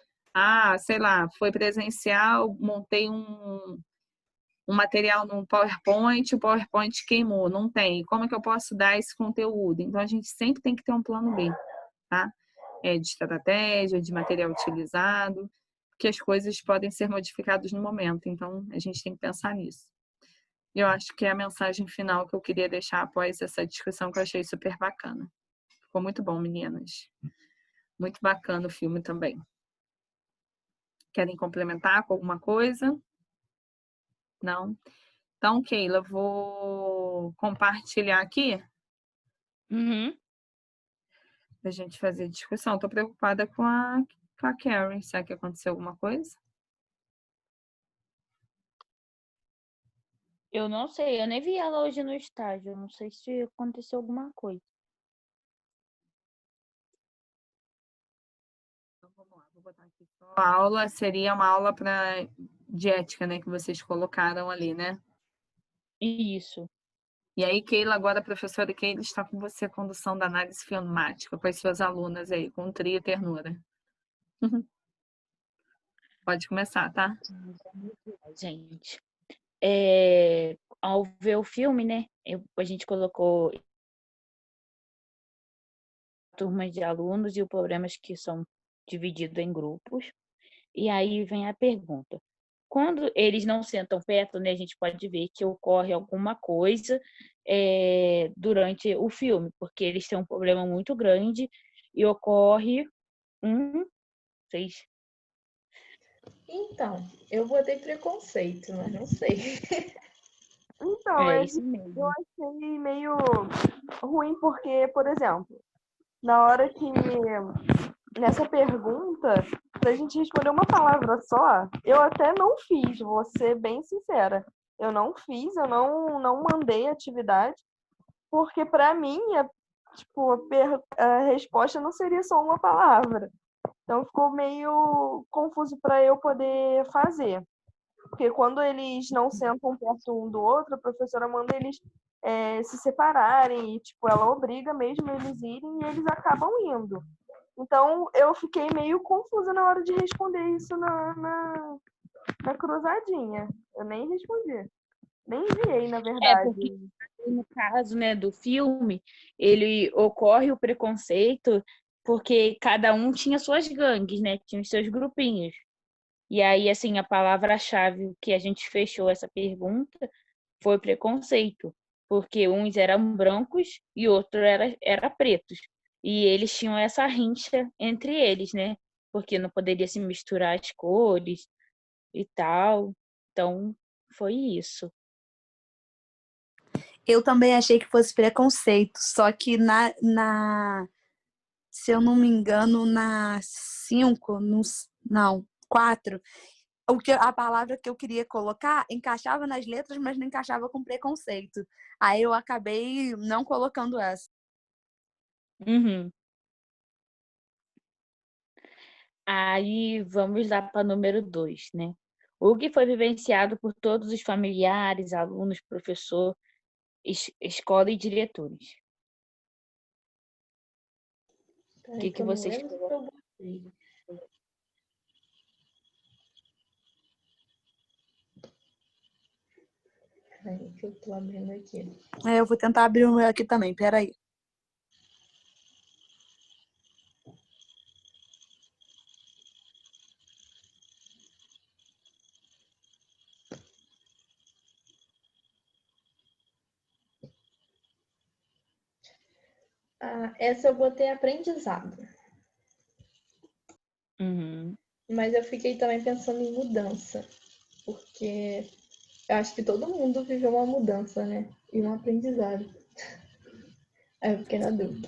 Sei lá, foi presencial, montei um material no PowerPoint, o PowerPoint queimou, não tem. Como é que eu posso dar esse conteúdo? Então, a gente sempre tem que ter um plano B, tá? De estratégia, de material utilizado, porque as coisas podem ser modificadas no momento. Então, a gente tem que pensar nisso. Eu acho que é a mensagem final que eu queria deixar após essa discussão que eu achei super bacana. Ficou muito bom, meninas. Muito bacana o filme também. Querem complementar com alguma coisa? Não? Então, Keila, vou compartilhar aqui Uhum. para a gente fazer discussão. Estou preocupada com a Karen. Será que aconteceu alguma coisa? Eu não sei, eu nem vi ela hoje no estágio. Eu não sei se aconteceu alguma coisa. Então, vamos lá, vou botar aqui só. A aula seria uma aula de ética, né? Que vocês colocaram ali, né? Isso. E aí, Keila, agora a professora Keila está com você, a condução da análise filmática, com as suas alunas aí, com trio e ternura. Pode começar, tá? Gente, ao ver o filme, né, a gente colocou turmas de alunos e os problemas que são divididos em grupos. E aí vem a pergunta. Quando eles não sentam perto, né, a gente pode ver que ocorre alguma coisa durante o filme, porque eles têm um problema muito grande e ocorre vocês Então, eu botei preconceito, mas não sei. Então, é eu isso mesmo. achei meio ruim porque, por exemplo, na hora que nessa pergunta, pra gente responder uma palavra só, eu até não fiz, vou ser bem sincera. Eu não fiz, eu não mandei atividade, porque para mim, tipo, a resposta não seria só uma palavra. Então ficou meio confuso para eu poder fazer. Porque quando eles não sentam perto um do outro, a professora manda eles se separarem e, tipo, ela obriga mesmo eles irem e eles acabam indo. Então, eu fiquei meio confusa na hora de responder isso na cruzadinha. Eu nem respondi. Nem enviei, na Porque verdade. no caso, né, do filme, ele ocorre o preconceito porque cada um tinha suas gangues, né? Tinha os seus grupinhos. E aí, assim, a palavra-chave que a gente fechou essa pergunta foi preconceito, porque uns eram brancos e outros era pretos. E eles tinham essa rincha entre eles, né? Porque não poderia se misturar as cores e tal. Então, foi isso. Eu também achei que fosse preconceito, só que se eu não me engano, na 5, não, 4, a palavra que eu queria colocar encaixava nas letras, mas não encaixava com preconceito. Aí eu acabei não colocando essa. Uhum. Aí vamos lá para número 2, né? O que foi vivenciado por todos os familiares, alunos, professor, escola e diretores. O Peraí, que que que eu não vocês lembro o que eu botei. Peraí, que eu tô abrindo aqui. Eu vou tentar abrir o meu aqui também, peraí. Essa eu botei aprendizado. Uhum. Mas eu fiquei também pensando em mudança, porque eu acho que todo mundo viveu uma mudança, né? E um aprendizado. Aí eu fiquei na dúvida.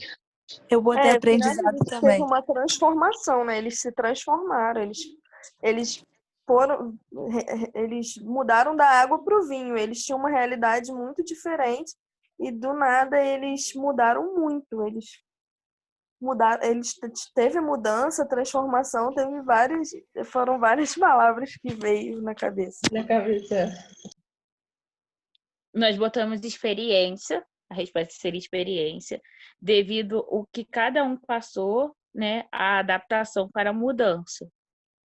Eu botei aprendizado Teve também. uma transformação, né? Eles se transformaram, eles foram, eles mudaram da água para o vinho. Eles tinham uma realidade muito diferente e do nada eles mudaram muito. Teve mudança, transformação, foram várias palavras que veio na cabeça. Na cabeça. Nós botamos experiência, a resposta seria experiência, devido ao que cada um passou, né, a adaptação para a mudança.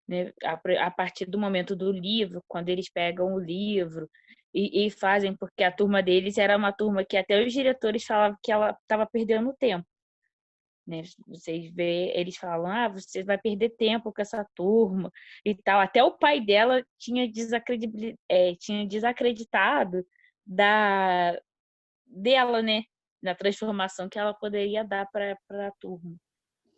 Né? A partir do momento do livro, quando eles pegam o livro e fazem, porque a turma deles era uma turma que até os diretores falavam que ela estava perdendo tempo. Né? Vocês vê, eles falam, você vai perder tempo com essa turma e tal. Até o pai dela tinha desacreditado dela, né? Da transformação que ela poderia dar para a turma.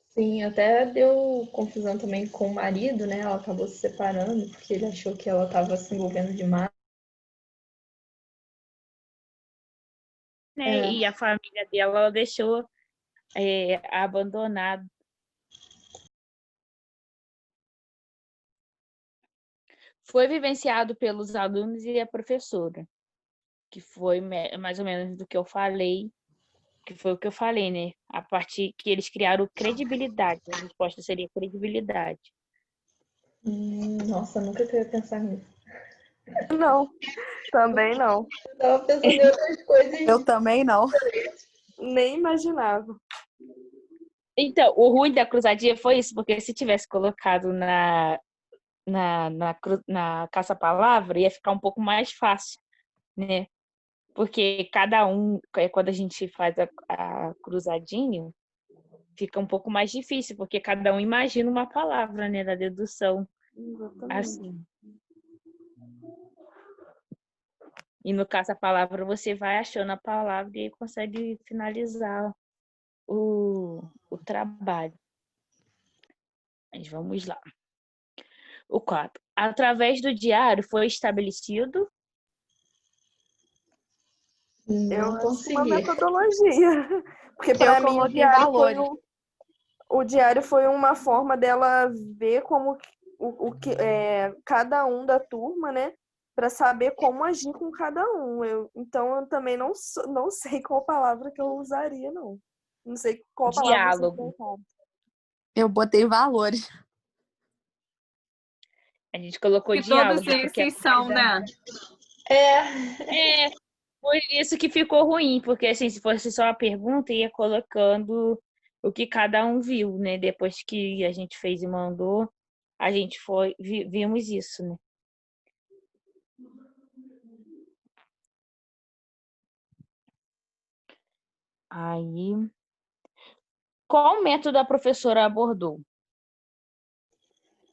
Sim, até deu confusão também com o marido, né? Ela acabou se separando porque ele achou que ela estava se envolvendo demais. Né? E a família dela ela deixou abandonado. Foi vivenciado pelos alunos e a professora, que foi mais ou menos do que eu falei, que foi o que eu falei, né? A partir que eles criaram credibilidade, a resposta seria credibilidade. Nossa, nunca que eu ia pensar nisso. Não, também não. Eu tava pensando em outras coisas. Eu também não. Nem imaginava. Então, o ruim da cruzadinha foi isso, porque se tivesse colocado na caça-palavra, ia ficar um pouco mais fácil, né? Porque cada um, quando a gente faz a cruzadinha, fica um pouco mais difícil, porque cada um imagina uma palavra, né, da dedução. Exatamente. Assim. E no caça-palavra, você vai achando a palavra e consegue finalizar o trabalho. Mas vamos lá. O 4. Através do diário foi estabelecido. Não Uma consegui. metodologia. Porque para mim o diário foi uma forma dela ver como o que cada um da turma, né? Para saber como agir com cada um. Então eu também não sei qual palavra que eu usaria, não. Não sei qual palavra você Diálogo. colocava. Eu botei valores. A gente colocou Que diálogo. todos esses são, né? Por isso que ficou ruim, porque assim, se fosse só a pergunta, ia colocando o que cada um viu, né? Depois que a gente fez e mandou, a gente vimos isso, né? Aí, qual método a professora abordou? O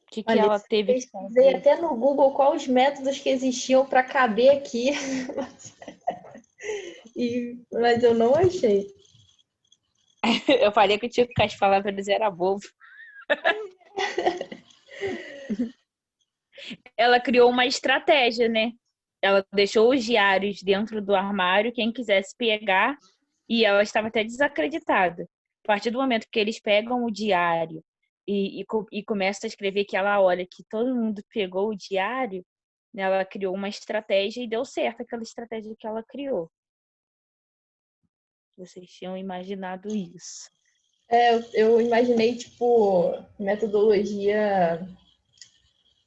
que Olha, ela teve que pesquisei fazer? até no Google quais os métodos que existiam para caber aqui. Mas eu não achei. Eu falei que tinha que as palavras era bobo. Ela criou uma estratégia, né? Ela deixou os diários dentro do armário, quem quisesse pegar, e ela estava até desacreditada. A partir do momento que eles pegam o diário e começam a escrever que ela olha que todo mundo pegou o diário, né, ela criou uma estratégia e deu certo aquela estratégia que ela criou. Vocês tinham imaginado isso. Eu imaginei, tipo, metodologia.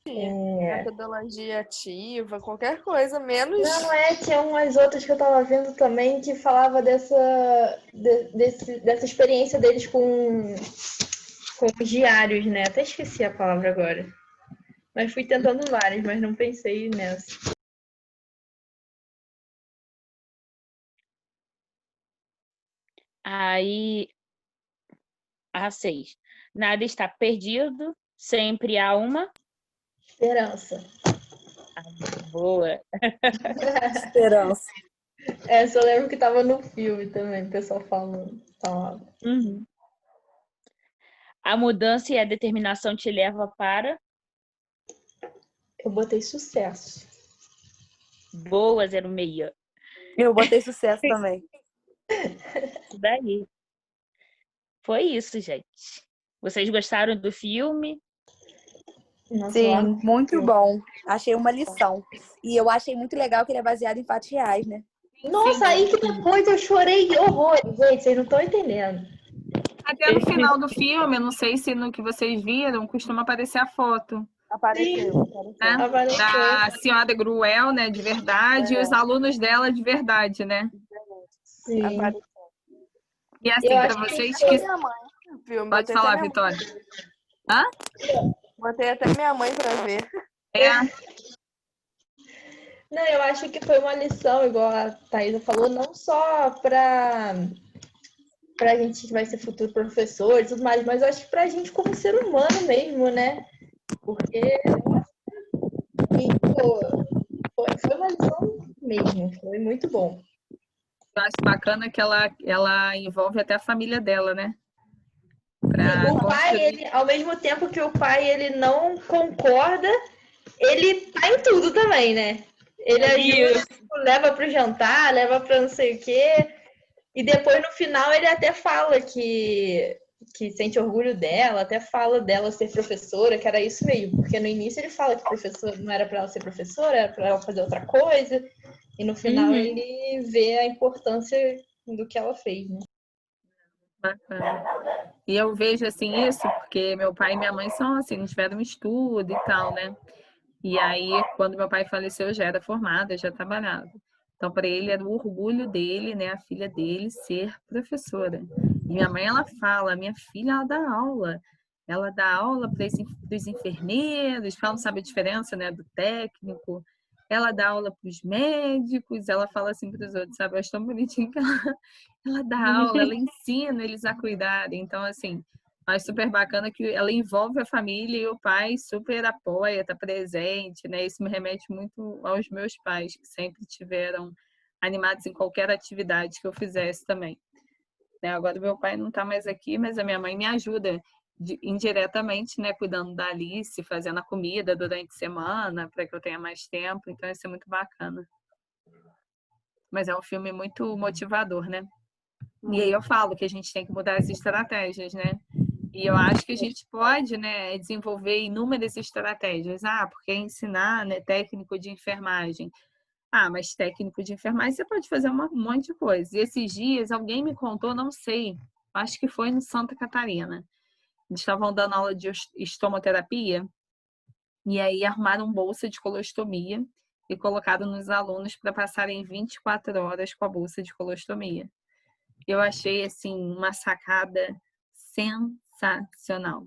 Metodologia ativa, qualquer coisa, menos. Não, tinha umas outras que eu tava vendo também que falava dessa experiência deles com os diários, né? Até esqueci a palavra agora. Mas fui tentando várias, mas não pensei nessa. Aí, a 6. Nada está perdido, sempre há uma Esperança. boa. Esperança. Essa eu lembro que tava no filme também, o pessoal falando. Uhum. A mudança e a determinação te leva para Eu botei sucesso. Boa, 06. Eu botei sucesso também. Daí. Foi isso, gente. Vocês gostaram do filme? Nossa, eu Sim, muito amei. bom. Achei uma lição. E eu achei muito legal que ele é baseado em fatos reais, né? Nossa, aí que depois eu chorei horrores, gente. Vocês não estão entendendo. Até no final do filme, eu não sei se no que vocês viram, costuma aparecer a foto, Apareceu. né? Apareceu. Da senhora Gruel, né, de verdade, e os alunos dela de verdade, né? Sim. Apareceu. E assim, Eu para acho que vocês foi que... Minha mãe, viu? Pode Botei falar, até minha Vitória. Botei até minha mãe pra ver. É, Não, eu acho que foi uma lição, igual a Thaisa falou, não só para a gente que vai ser futuro professor e tudo mais, mas eu acho que para a gente como ser humano mesmo, né? Porque foi uma lição mesmo, foi muito bom. eu acho bacana que ela envolve até a família dela, né? Sim, Pra o pai, construir. ele, ao mesmo tempo que o pai ele não concorda, ele tá em tudo também, né? Ele ajuda, tipo, leva pro jantar, leva pra não sei o quê. E depois, no final, ele até fala que sente orgulho dela, até fala dela ser professora, que era isso mesmo. Porque no início ele fala que professor não era para ela ser professora, era para ela fazer outra coisa. E no final ele vê a importância do que ela fez, né? Bacana. E eu vejo assim isso porque meu pai e minha mãe são assim, não tiveram estudo e tal, né? E aí, quando meu pai faleceu, eu já era formada, já trabalhava. Então, para ele era o orgulho dele, né, a filha dele ser professora. E minha mãe, ela fala, minha filha, ela dá aula para os enfermeiros, porque ela não sabe a diferença, né, do técnico. Ela dá aula para os médicos, ela fala assim para os outros, sabe? Eu acho tão bonitinho que ela dá aula, ela ensina eles a cuidarem. Então, assim, acho super bacana que ela envolve a família e o pai super apoia, está presente, né? Isso me remete muito aos meus pais, que sempre tiveram animados em qualquer atividade que eu fizesse também. Né? Agora, meu pai não está mais aqui, mas a minha mãe me ajuda indiretamente, né? Cuidando da Alice, fazendo a comida durante a semana, para que eu tenha mais tempo. Então, isso é muito bacana. Mas é um filme muito motivador, né? E aí eu falo que a gente tem que mudar as estratégias, né? E eu acho que a gente pode, né, desenvolver inúmeras estratégias. Ah, porque ensinar, né, técnico de enfermagem. Ah, mas técnico de enfermagem você pode fazer um monte de coisa. E esses dias alguém me contou, não sei, acho que foi no Santa Catarina. Eles estavam dando aula de estomoterapia e aí arrumaram bolsa de colostomia e colocaram nos alunos para passarem 24 horas com a bolsa de colostomia. Eu achei assim uma sacada sensacional.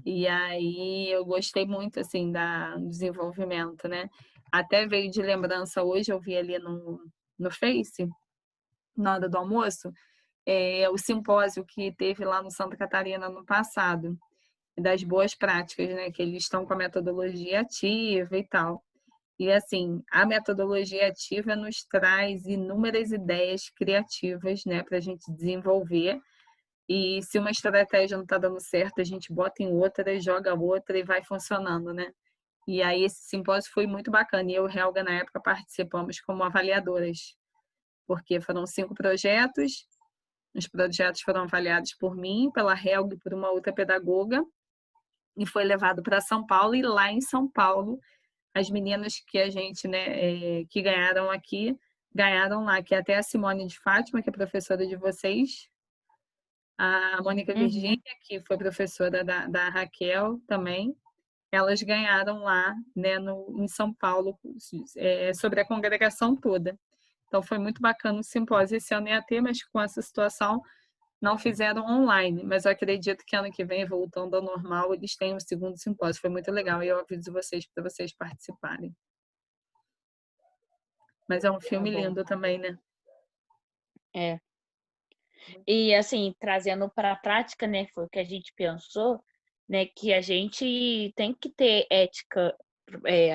E aí eu gostei muito assim do desenvolvimento, né? Até veio de lembrança hoje, eu vi ali no Face, na hora do almoço, o simpósio que teve lá no Santa Catarina no passado, das boas práticas, né? Que eles estão com a metodologia ativa e tal. E assim, a metodologia ativa nos traz inúmeras ideias criativas, né, para a gente desenvolver. E se uma estratégia não está dando certo, a gente bota em outra, joga outra e vai funcionando, né? E aí esse simpósio foi muito bacana. E eu e a Helga, na época, participamos como avaliadoras, porque foram 5 projetos. Os projetos foram avaliados por mim, pela Helga e por uma outra pedagoga. E foi levado para São Paulo. E lá em São Paulo, as meninas que a gente, né, que ganharam aqui, ganharam lá, que é até a Simone de Fátima, que é professora de vocês, a Mônica Virgínia, que foi professora da Raquel também, elas ganharam lá, né, em São Paulo, sobre a congregação toda. Então, foi muito bacana o simpósio. Esse ano ia ter, mas com essa situação não fizeram online. Mas eu acredito que ano que vem, voltando ao normal, eles têm o segundo simpósio. Foi muito legal e eu aviso vocês para vocês participarem. Mas é um filme lindo também, né? É. E assim, trazendo para a prática, né, foi o que a gente pensou, né, que a gente tem que ter ética,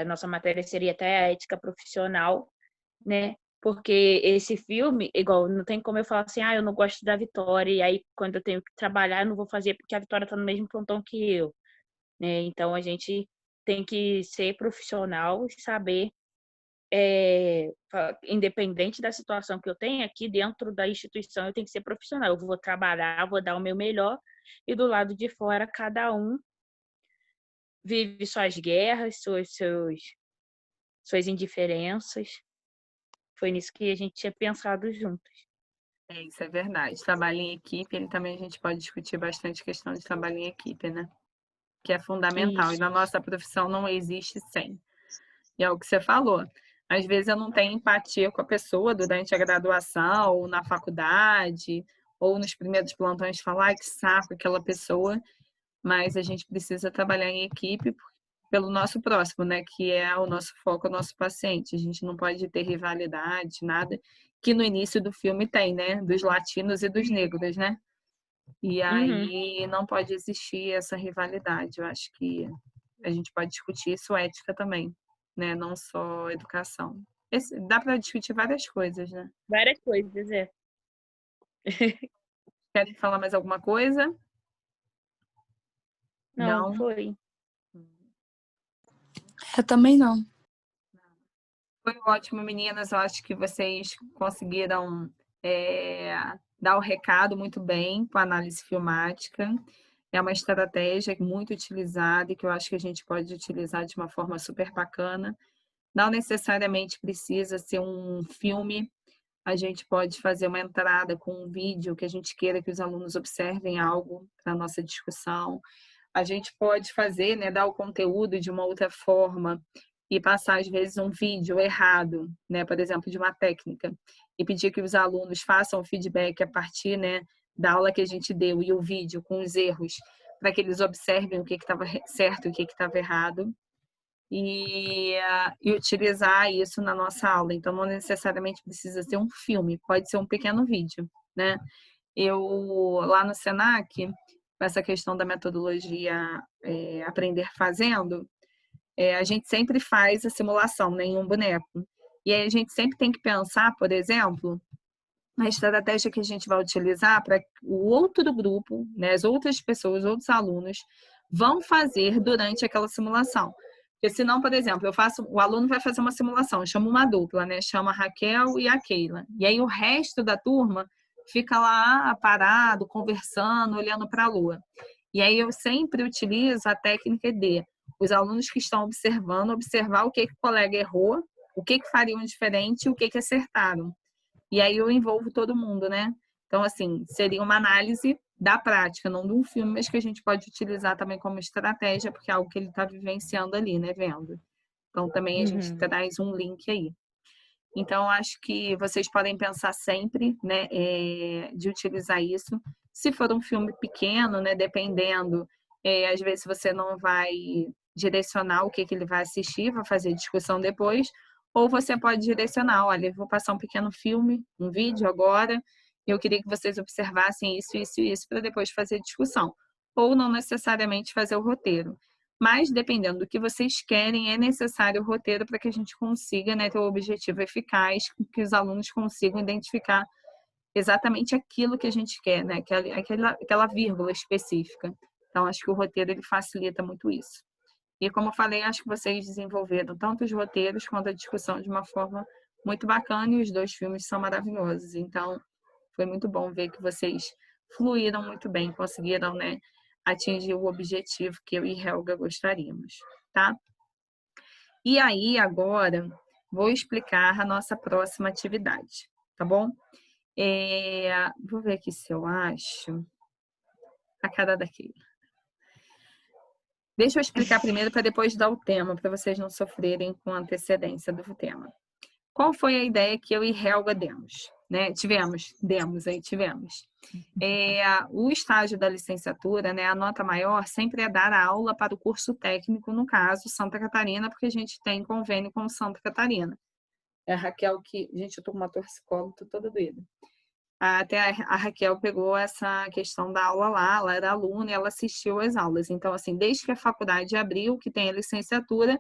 a nossa matéria seria até a ética profissional, né? Porque esse filme, igual, não tem como eu falar assim, eu não gosto da Vitória, e aí quando eu tenho que trabalhar, eu não vou fazer porque a Vitória está no mesmo plantão que eu, né? Então a gente tem que ser profissional e saber, independente da situação que eu tenho, aqui dentro da instituição eu tenho que ser profissional. Eu vou trabalhar, vou dar o meu melhor, e do lado de fora, cada um vive suas guerras, suas indiferenças. Foi nisso que a gente tinha pensado juntos. Isso é verdade. Trabalho em equipe, ele também a gente pode discutir bastante questão de trabalho em equipe, né? Que é fundamental. E Isso. na nossa profissão não existe sem. E é o que você falou. Às vezes eu não tenho empatia com a pessoa durante a graduação, ou na faculdade, ou nos primeiros plantões, falar que saco aquela pessoa, mas a gente precisa trabalhar em equipe pelo nosso próximo, né? Que é o nosso foco, o nosso paciente. A gente não pode ter rivalidade, nada, que no início do filme tem, né? Dos latinos e dos negros, né? E aí não pode existir essa rivalidade. Eu acho que a gente pode discutir isso, ética também, né? Não só educação. Dá para discutir várias coisas, né? Várias coisas, é. Querem falar mais alguma coisa? Não, foi. Eu também não. Foi ótimo, meninas. Eu acho que vocês conseguiram dar o recado muito bem com a análise filmática. É uma estratégia muito utilizada e que eu acho que a gente pode utilizar de uma forma super bacana. Não necessariamente precisa ser um filme. A gente pode fazer uma entrada com um vídeo que a gente queira que os alunos observem algo para a nossa discussão. A gente pode fazer, né, dar o conteúdo de uma outra forma e passar, às vezes, um vídeo errado, né, por exemplo, de uma técnica, e pedir que os alunos façam feedback a partir, né, da aula que a gente deu e o vídeo com os erros, para que eles observem o que estava certo e o que estava errado. E utilizar isso na nossa aula. Então, não necessariamente precisa ser um filme, pode ser um pequeno vídeo, né? Eu, lá no Senac, com essa questão da metodologia aprender fazendo, a gente sempre faz a simulação, né, em um boneco. E aí a gente sempre tem que pensar, por exemplo, na estratégia que a gente vai utilizar para o outro grupo, né, as outras pessoas, os outros alunos, vão fazer durante aquela simulação. Porque senão, por exemplo, o aluno vai fazer uma simulação, eu chamo uma dupla, né? Chama a Raquel e a Keila. E aí o resto da turma fica lá parado, conversando, olhando para a lua. E aí eu sempre utilizo a técnica de os alunos que estão observando, observar o que o colega errou, o que fariam diferente e o que acertaram. E aí eu envolvo todo mundo, né? Então, assim, seria uma análise da prática, não de um filme, mas que a gente pode utilizar também como estratégia, porque é algo que ele está vivenciando ali, né, vendo. Então, também a gente traz um link aí. Então, acho que vocês podem pensar sempre, né, de utilizar isso. Se for um filme pequeno, né, dependendo, às vezes você não vai direcionar o que ele vai assistir, vai fazer discussão depois, ou você pode direcionar, olha, vou passar um pequeno filme, um vídeo agora, eu queria que vocês observassem isso, isso e isso, para depois fazer discussão. Ou não necessariamente fazer o roteiro. Mas, dependendo do que vocês querem, é necessário o roteiro para que a gente consiga, né, ter o objetivo eficaz, que os alunos consigam identificar exatamente aquilo que a gente quer, né, aquela vírgula específica. Então, acho que o roteiro ele facilita muito isso. E, como eu falei, acho que vocês desenvolveram tanto os roteiros quanto a discussão de uma forma muito bacana e os dois filmes são maravilhosos. Então, foi muito bom ver que vocês fluíram muito bem, conseguiram, né, atingir o objetivo que eu e Helga gostaríamos, tá? E aí, agora, vou explicar a nossa próxima atividade, tá bom? Vou ver aqui se eu acho a cara daquele. Deixa eu explicar primeiro para depois dar o tema, para vocês não sofrerem com a antecedência do tema. Qual foi a ideia que eu e Helga demos? Né? Tivemos. O estágio da licenciatura, né, a nota maior sempre é dar a aula para o curso técnico, no caso, Santa Catarina, porque a gente tem convênio com Santa Catarina. É a Raquel que... Gente, eu tô com uma torcicolo, tô toda doida. Até a Raquel pegou essa questão da aula lá, ela era aluna e ela assistiu às aulas. Então, assim, desde que a faculdade abriu, que tem a licenciatura,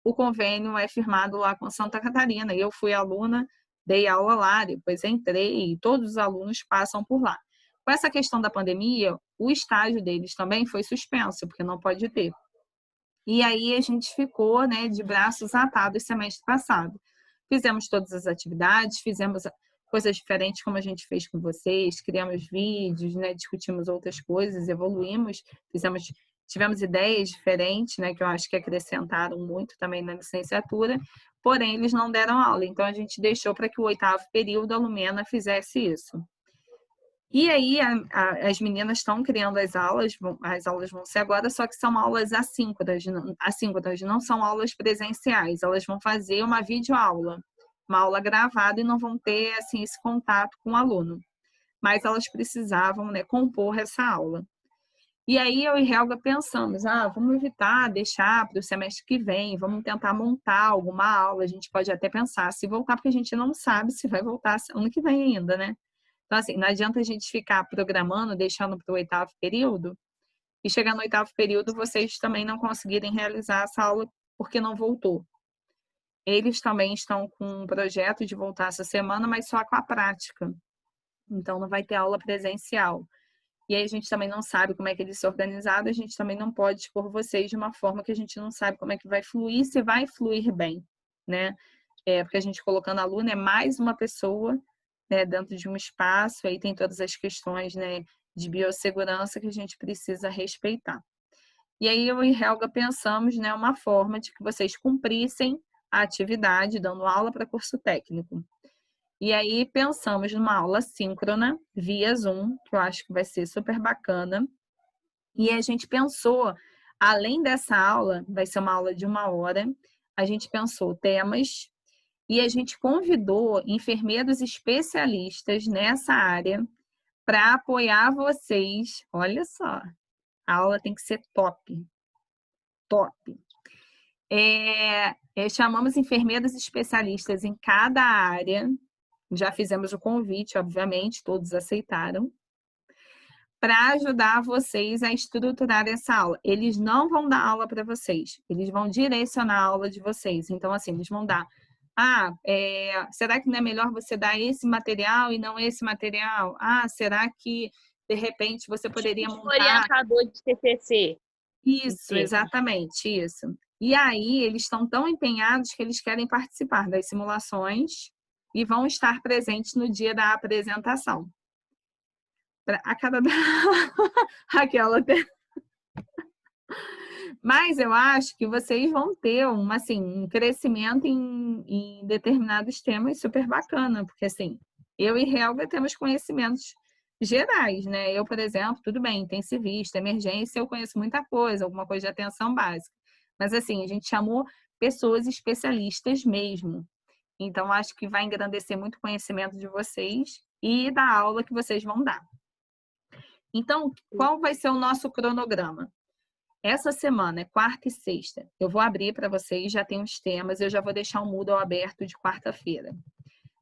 o convênio é firmado lá com Santa Catarina. Eu fui aluna, dei aula lá, depois entrei e todos os alunos passam por lá. Com essa questão da pandemia, o estágio deles também foi suspenso, porque não pode ter. E aí a gente ficou, né, de braços atados semestre passado. Fizemos todas as atividades, fizemos coisas diferentes como a gente fez com vocês, criamos vídeos, né, discutimos outras coisas, evoluímos, tivemos ideias diferentes, né, que eu acho que acrescentaram muito também na licenciatura, porém eles não deram aula, então a gente deixou para que o 8º período a Lumena fizesse isso. E aí as meninas estão criando as aulas vão ser agora, só que são aulas assíncronas, não são aulas presenciais, elas vão fazer uma videoaula, uma aula gravada e não vão ter assim esse contato com o aluno. Mas elas precisavam, né, compor essa aula. E aí eu e Helga pensamos, vamos evitar deixar para o semestre que vem, vamos tentar montar alguma aula, a gente pode até pensar se voltar, porque a gente não sabe se vai voltar ano que vem ainda, né? Então, assim, não adianta a gente ficar programando, deixando para o 8º período, e chegar no 8º período vocês também não conseguirem realizar essa aula porque não voltou. Eles também estão com um projeto de voltar essa semana, mas só com a prática. Então, não vai ter aula presencial. E aí a gente também não sabe como é que eles se organizaram, a gente também não pode expor vocês de uma forma que a gente não sabe como é que vai fluir, se vai fluir bem, né? Porque a gente colocando aluno é mais uma pessoa, né, dentro de um espaço, aí tem todas as questões, né, de biossegurança que a gente precisa respeitar. E aí eu e Helga pensamos, né, uma forma de que vocês cumprissem a atividade, dando aula para curso técnico. E aí pensamos numa aula síncrona, via Zoom, que eu acho que vai ser super bacana. E a gente pensou, além dessa aula, vai ser uma aula de 1 hora, a gente pensou temas e a gente convidou enfermeiros especialistas nessa área para apoiar vocês. Olha só, a aula tem que ser top. Top. Chamamos enfermeiros especialistas em cada área. Já fizemos o convite, obviamente, todos aceitaram. Para ajudar vocês a estruturar essa aula. Eles não vão dar aula para vocês, eles vão direcionar a aula de vocês. Então, assim, eles vão dar será que não é melhor você dar esse material e não esse material? Será que, de repente, você poderia montar... Orientador de TCC. Isso, exatamente, isso. E aí, eles estão tão empenhados que eles querem participar das simulações e vão estar presentes no dia da apresentação. A cada... Raquel, mas eu acho que vocês vão ter um crescimento em determinados temas super bacana, porque assim, eu e Helga temos conhecimentos gerais, né? Eu, por exemplo, tudo bem, intensivista, emergência, eu conheço muita coisa, alguma coisa de atenção básica. Mas assim, a gente chamou pessoas especialistas mesmo. Então, acho que vai engrandecer muito o conhecimento de vocês e da aula que vocês vão dar. Então, qual vai ser o nosso cronograma? Essa semana, é quarta e sexta, eu vou abrir para vocês, já tem os temas, eu já vou deixar o Moodle aberto de quarta-feira.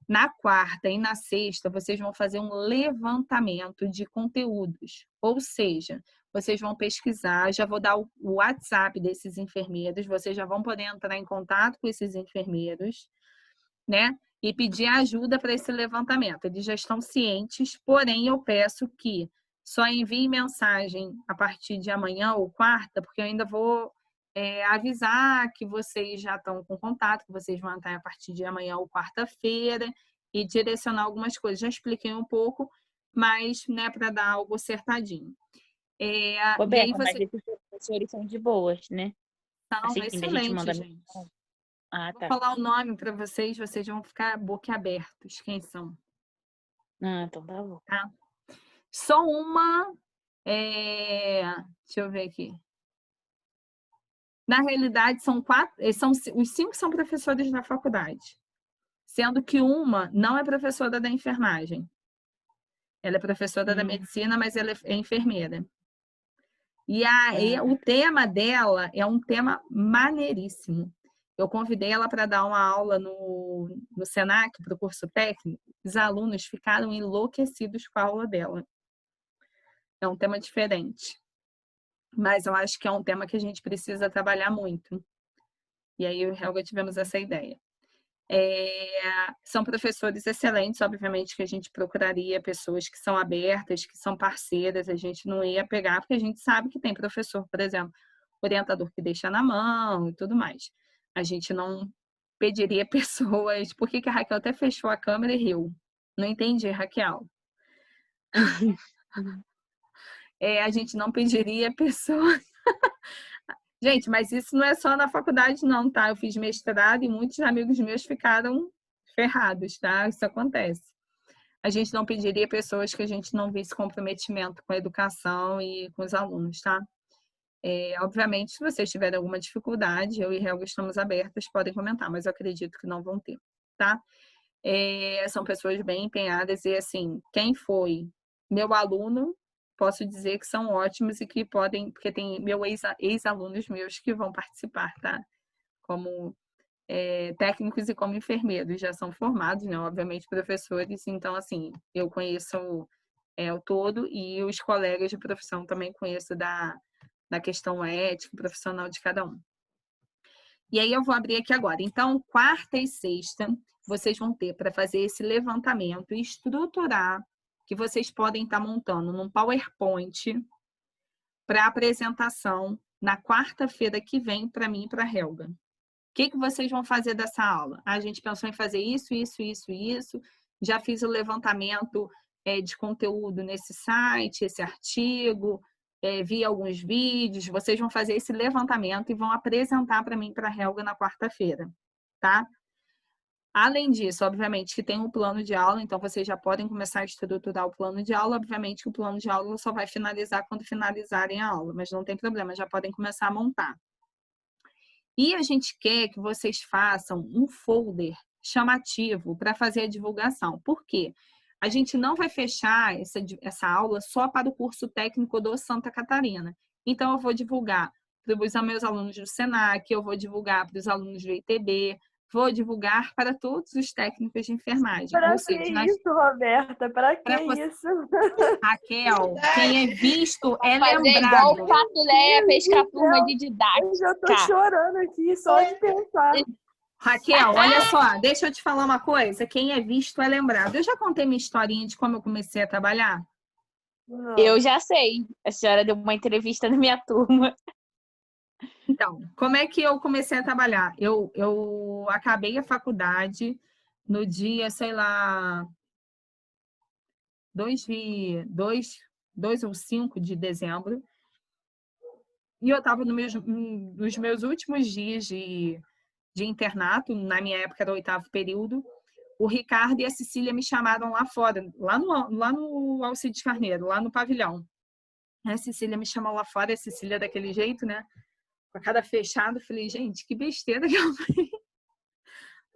Na quarta e na sexta, vocês vão fazer um levantamento de conteúdos, ou seja, vocês vão pesquisar, já vou dar o WhatsApp desses enfermeiros, vocês já vão poder entrar em contato com esses enfermeiros, né? E pedir ajuda para esse levantamento. Eles já estão cientes, porém eu peço que só envie mensagem a partir de amanhã ou quarta, porque eu ainda vou avisar que vocês já estão com contato, que vocês vão entrar a partir de amanhã ou quarta-feira e direcionar algumas coisas. Já expliquei um pouco, mas né, para dar algo acertadinho. Roberta, mas esses professores são de boas, né? São assim, excelentes, gente. Tá. Vou falar o nome para vocês vão ficar boquiabertos. Quem são? Então tá bom. Tá? Só uma... Deixa eu ver aqui. Na realidade, são 4... os 5 são professores da faculdade. Sendo que uma não é professora da enfermagem. Ela é professora da medicina, mas ela é enfermeira. E o tema dela é um tema maneiríssimo. Eu convidei ela para dar uma aula no Senac, para o curso técnico. Os alunos ficaram enlouquecidos com a aula dela. É um tema diferente. Mas eu acho que é um tema que a gente precisa trabalhar muito. E aí eu e Helga tivemos essa ideia. São professores excelentes, obviamente que a gente procuraria pessoas que são abertas, que são parceiras, a gente não ia pegar, porque a gente sabe que tem professor, por exemplo, orientador que deixa na mão e tudo mais. A gente não pediria pessoas... Por que a Raquel até fechou a câmera e riu? Não entendi, Raquel. A gente não pediria pessoas... Gente, mas isso não é só na faculdade não, tá? Eu fiz mestrado e muitos amigos meus ficaram ferrados, tá? Isso acontece. A gente não pediria pessoas que a gente não visse comprometimento com a educação e com os alunos, tá? Obviamente, se vocês tiverem alguma dificuldade, eu e Helga estamos abertas, podem comentar, mas eu acredito que não vão ter, tá? São pessoas bem empenhadas e, assim, quem foi meu aluno, posso dizer que são ótimos e que podem, porque tem ex-alunos meus que vão participar, tá? Como técnicos e como enfermeiros, já são formados, né? Obviamente, professores, então, assim, eu conheço o todo e os colegas de profissão também conheço da questão ética, profissional de cada um. E aí eu vou abrir aqui agora. Então, quarta e sexta, vocês vão ter para fazer esse levantamento e estruturar, que vocês podem estar montando num PowerPoint para apresentação na quarta-feira que vem para mim e para a Helga. O que vocês vão fazer dessa aula? A gente pensou em fazer isso, isso, isso, isso. Já fiz o levantamento de conteúdo nesse site, esse artigo, vi alguns vídeos. Vocês vão fazer esse levantamento e vão apresentar para mim e para a Helga na quarta-feira, tá? Além disso, obviamente, que tem um plano de aula, então vocês já podem começar a estruturar o plano de aula. Obviamente que o plano de aula só vai finalizar quando finalizarem a aula, mas não tem problema, já podem começar a montar. E a gente quer que vocês façam um folder chamativo para fazer a divulgação. Por quê? A gente não vai fechar essa aula só para o curso técnico do Santa Catarina. Então, eu vou divulgar para os meus alunos do SENAC, eu vou divulgar para os alunos do ITB, vou divulgar para todos os técnicos de enfermagem. Para que isso, Roberta? Para que isso? Raquel, quem é visto é Fazer lembrado. igual o Patuleia fez com a turma de didática. Eu já tô chorando aqui, só de pensar. Raquel, olha só, deixa eu te falar uma coisa. Quem é visto é lembrado. Eu já contei minha historinha de como eu comecei a trabalhar? Não. Eu já sei. A senhora deu uma entrevista na minha turma. Então, como é que eu comecei a trabalhar? Eu acabei a faculdade no dia, sei lá, 2 ou 5 de dezembro. E eu estava nos meus últimos dias de internato, na minha época era o 8º período. O Ricardo e a Cecília me chamaram lá fora, lá no Alcides Carneiro, lá no pavilhão. A Cecília me chamou lá fora, a Cecília daquele jeito, né? Com a cara fechada, eu falei, gente, que besteira que eu fiz.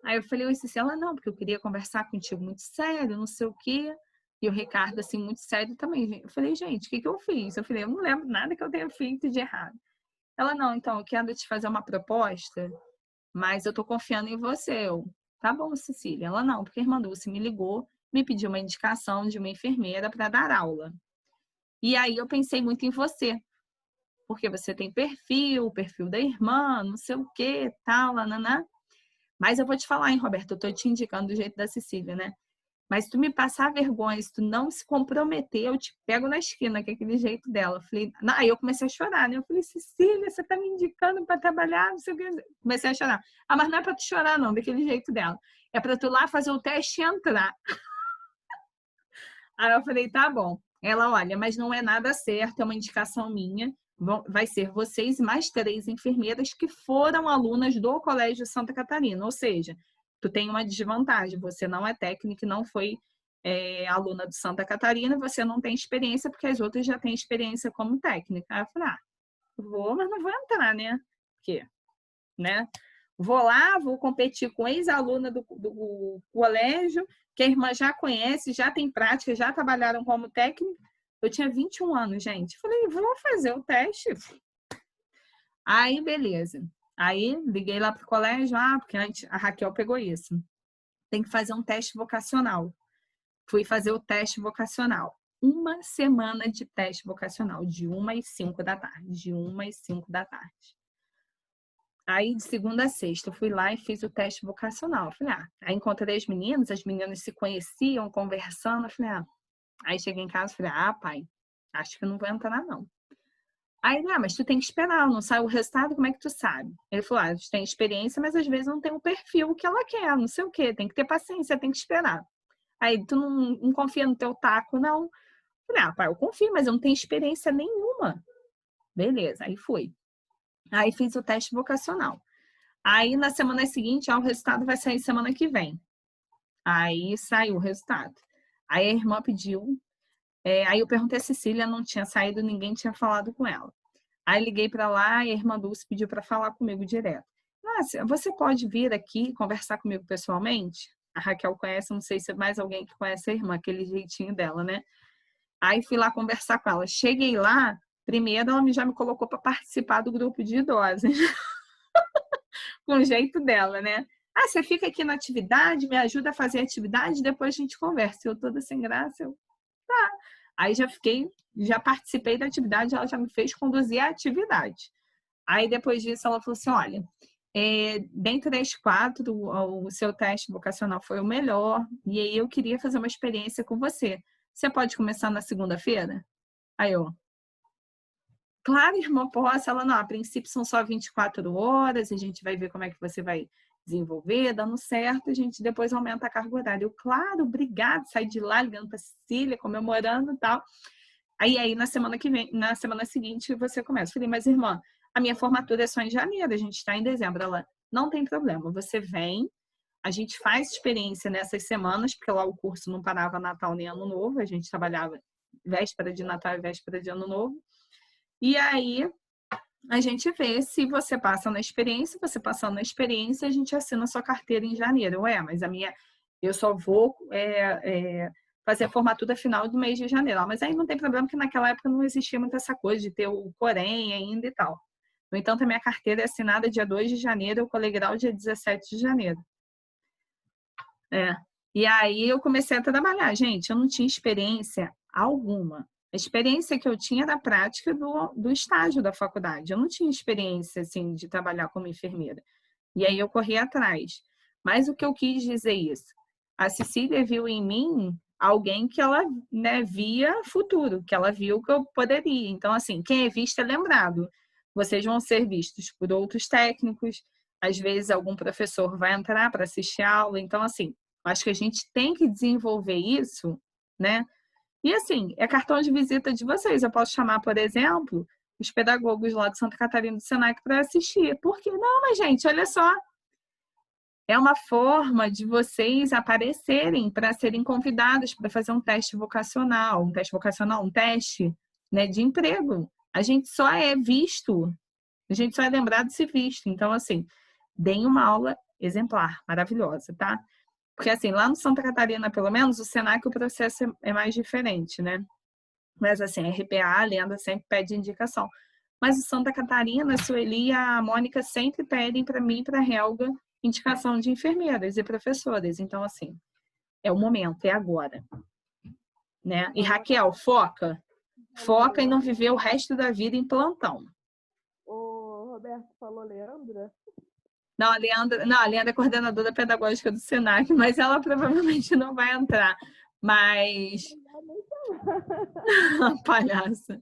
Aí eu falei, oi, Cecília, não, porque eu queria conversar contigo muito sério, não sei o quê. E o Ricardo, assim, muito sério também. Eu falei, gente, o que eu fiz? Eu falei, eu não lembro nada que eu tenha feito de errado. Ela, não, então, eu quero te fazer uma proposta, mas eu tô confiando em você. Eu, tá bom, Cecília. Ela, não, porque a irmã Dulce me ligou, me pediu uma indicação de uma enfermeira para dar aula. E aí eu pensei muito em você. Porque você tem o perfil da irmã, não sei o que, tal, nananã. Mas eu vou te falar, hein, Roberto, eu tô te indicando do jeito da Cecília, né? Mas se tu me passar vergonha, se tu não se comprometer, eu te pego na esquina, que é aquele jeito dela. Eu falei, aí eu comecei a chorar, né? Eu falei, Cecília, você tá me indicando para trabalhar, não sei o que. Comecei a chorar. Ah, mas não é para tu chorar, não, daquele jeito dela. É para tu lá fazer o teste e entrar. Aí eu falei, tá bom. Ela, olha, mas não é nada certo, é uma indicação minha. Vai ser vocês e mais 3 enfermeiras que foram alunas do Colégio Santa Catarina. Ou seja, tu tem uma desvantagem. Você não é técnica e não foi aluna do Santa Catarina, você não tem experiência, porque as outras já têm experiência como técnica. Aí eu falei, vou, mas não vou entrar, né? Porque, né? Vou lá, vou competir com ex-aluna do colégio, que a irmã já conhece, já tem prática, já trabalharam como técnica. Eu tinha 21 anos, gente. Falei, vou fazer o teste. Aí, beleza. Aí, liguei lá pro colégio, porque a Raquel pegou isso. Tem que fazer um teste vocacional. Fui fazer o teste vocacional. 1 semana de teste vocacional, de 1 às 5 da tarde. De 1 às 5 da tarde. Aí, de segunda a sexta, eu fui lá e fiz o teste vocacional. Falei, aí encontrei as meninas se conheciam, conversando. Eu falei, aí cheguei em casa e falei, pai, acho que não vou entrar, não. Aí, mas tu tem que esperar, não sai o resultado, como é que tu sabe? Ele falou, a gente tem experiência, mas às vezes não tem o perfil que ela quer, não sei o quê, tem que ter paciência, tem que esperar. Aí, tu não confia no teu taco, não? Falei, pai, eu confio, mas eu não tenho experiência nenhuma. Beleza, aí fui. Aí fiz o teste vocacional. Aí, na semana seguinte, o resultado vai sair semana que vem. Aí, saiu o resultado. Aí, a irmã pediu. Aí, eu perguntei a Cecília, não tinha saído, ninguém tinha falado com ela. Aí, liguei para lá e a irmã Dulce pediu para falar comigo direto. Você pode vir aqui conversar comigo pessoalmente? A Raquel conhece, não sei se é mais alguém que conhece a irmã, aquele jeitinho dela, né? Aí, fui lá conversar com ela. Cheguei lá, primeiro ela já me colocou para participar do grupo de idosos. Com o jeito dela, né? Você fica aqui na atividade, me ajuda a fazer a atividade, depois a gente conversa. Eu toda sem graça, tá. Aí já participei da atividade, ela já me fez conduzir a atividade. Aí depois disso ela falou assim, olha, dentre das 4, o seu teste vocacional foi o melhor, e aí eu queria fazer uma experiência com você. Você pode começar na segunda-feira? Aí eu, claro, irmã, posso. Ela, não, a princípio são só 24 horas, a gente vai ver como é que você vai desenvolver, dando certo, a gente depois aumenta a carga horária. Eu, claro, obrigada, saí de lá ligando para Cecília, comemorando e tal. Aí na semana seguinte você começa. Eu falei, mas irmã, a minha formatura é só em janeiro, a gente está em dezembro. Ela, não tem problema, você vem, a gente faz experiência nessas semanas, porque lá o curso não parava Natal nem Ano Novo, a gente trabalhava véspera de Natal e véspera de Ano Novo. E aí, a gente vê se você passa na experiência, você passando na experiência, a gente assina a sua carteira em janeiro. Mas eu só vou fazer a formatura final do mês de janeiro. Mas aí não tem problema, porque naquela época não existia muito essa coisa de ter o porém ainda e tal. No entanto, a minha carteira é assinada dia 2 de janeiro, eu colei grau dia 17 de janeiro. E aí eu comecei a trabalhar. Gente, eu não tinha experiência alguma. A experiência que eu tinha era a prática do estágio da faculdade. Eu não tinha experiência, assim, de trabalhar como enfermeira. E aí eu corri atrás. Mas o que eu quis dizer isso? A Cecília viu em mim alguém que ela, né, via futuro, que ela viu que eu poderia. Então, assim, quem é visto é lembrado. Vocês vão ser vistos por outros técnicos. Às vezes, algum professor vai entrar para assistir a aula. Então, assim, acho que a gente tem que desenvolver isso, né? E assim, é cartão de visita de vocês. Eu posso chamar, por exemplo, os pedagogos lá de Santa Catarina do Senac para assistir. Por que não, mas gente, olha só. É uma forma de vocês aparecerem para serem convidados para fazer um teste vocacional. Um teste, né, de emprego. A gente só é visto, a gente só é lembrado se visto. Então, assim, deem uma aula exemplar, maravilhosa, tá? Porque, assim, lá no Santa Catarina, pelo menos, o Senac, o processo é mais diferente, né? Mas, assim, a RPA, a Lenda sempre pede indicação. Mas o Santa Catarina, a Sueli e a Mônica sempre pedem para mim e para a Helga indicação de enfermeiras e professoras. Então, assim, é o momento, é agora. Né? E, Raquel, foca em não viver o resto da vida em plantão. O Roberto falou Leandra? Não, a Leandra é coordenadora pedagógica do Senac, mas ela provavelmente não vai entrar. Mas... Palhaça.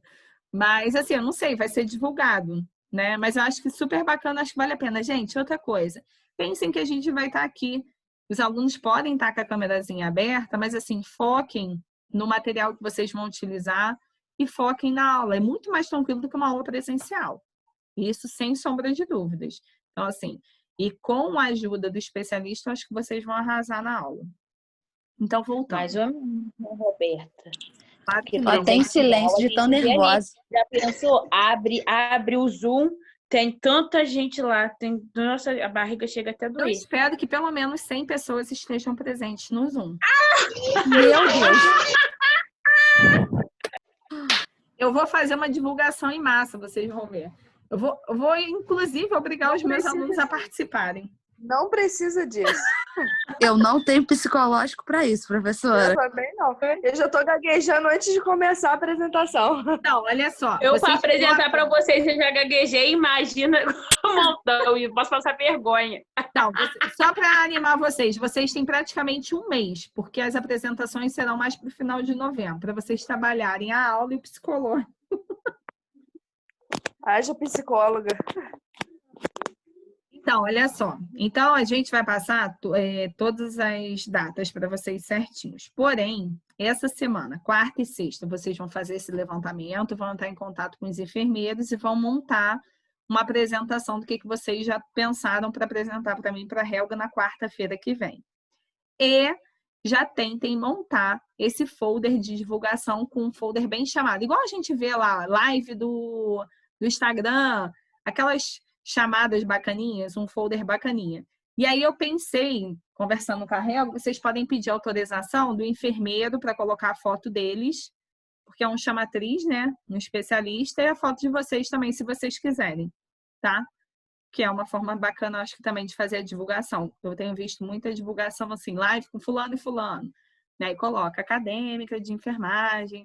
Mas, assim, eu não sei, vai ser divulgado, né? Mas eu acho que super bacana, acho que vale a pena. Gente, outra coisa. Pensem que a gente vai estar aqui. Os alunos podem estar com a câmerazinha aberta, mas, assim, foquem no material que vocês vão utilizar e foquem na aula. É muito mais tranquilo do que uma aula presencial. Isso sem sombra de dúvidas. Então, assim... E com a ajuda do especialista, acho que vocês vão arrasar na aula. Então, voltando. Mais ou menos, Roberta. Claro que Ela tem silêncio de tão nervosa. Já pensou? Abre o Zoom, tem tanta gente lá, nossa, a barriga chega até a doer. Eu espero que pelo menos 100 pessoas estejam presentes no Zoom. Meu Deus! Eu vou fazer uma divulgação em massa, vocês vão ver. Eu vou inclusive, obrigar os meus alunos a participarem. Não precisa disso. Eu não tenho psicológico para isso, professora. Eu também não. Eu já tô gaguejando antes de começar a apresentação. Não, olha só. Eu para apresentar para vocês, eu já gaguejei, imagina um montão, e posso passar vergonha. Não, só para animar vocês têm praticamente um mês, porque as apresentações serão mais para o final de novembro, para vocês trabalharem a aula e o psicológico. Haja psicóloga. Então, olha só. Então, a gente vai passar todas as datas para vocês certinhos. Porém, essa semana, quarta e sexta, vocês vão fazer esse levantamento, vão entrar em contato com os enfermeiros e vão montar uma apresentação do que vocês já pensaram para apresentar para mim, para a Helga, na quarta-feira que vem. E já tentem montar esse folder de divulgação com um folder bem chamado. Igual a gente vê lá, live do Instagram, aquelas chamadas bacaninhas, um folder bacaninha. E aí eu pensei, conversando com a Helga, vocês podem pedir autorização do enfermeiro para colocar a foto deles, porque é um chamatriz, né? Um especialista, e a foto de vocês também, se vocês quiserem, tá? Que é uma forma bacana, acho que também, de fazer a divulgação. Eu tenho visto muita divulgação assim, live com fulano e fulano, né? E coloca acadêmica de enfermagem,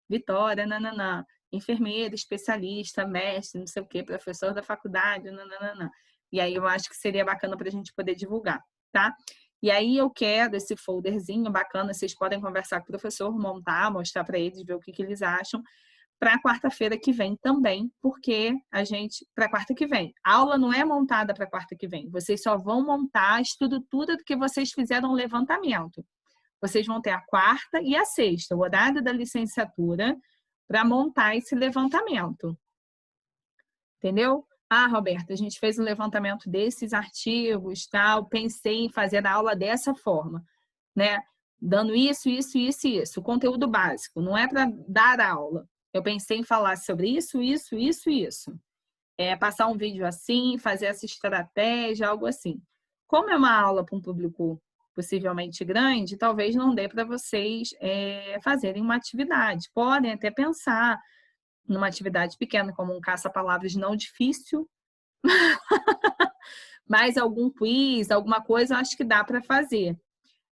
Vitória, nananã, enfermeira, especialista, mestre, não sei o quê, professor da faculdade, nananã. E aí eu acho que seria bacana para a gente poder divulgar, tá? E aí eu quero esse folderzinho bacana, vocês podem conversar com o professor, montar, mostrar para eles, ver o que eles acham, para quarta-feira que vem também, porque para quarta que vem, a aula não é montada para quarta que vem, vocês só vão montar a estrutura do que vocês fizeram no levantamento. Vocês vão ter a quarta e a sexta, o horário da licenciatura, para montar esse levantamento. Entendeu? Ah, Roberta, a gente fez um levantamento desses artigos, tal, pensei em fazer a aula dessa forma, né? Dando isso, isso, isso e isso. O conteúdo básico, não é para dar aula. Eu pensei em falar sobre isso, isso, isso e isso. Passar um vídeo assim, fazer essa estratégia, algo assim. Como é uma aula para um público possivelmente grande, talvez não dê para vocês fazerem uma atividade. Podem até pensar numa atividade pequena, como um caça-palavras não difícil, mas algum quiz, alguma coisa, eu acho que dá para fazer.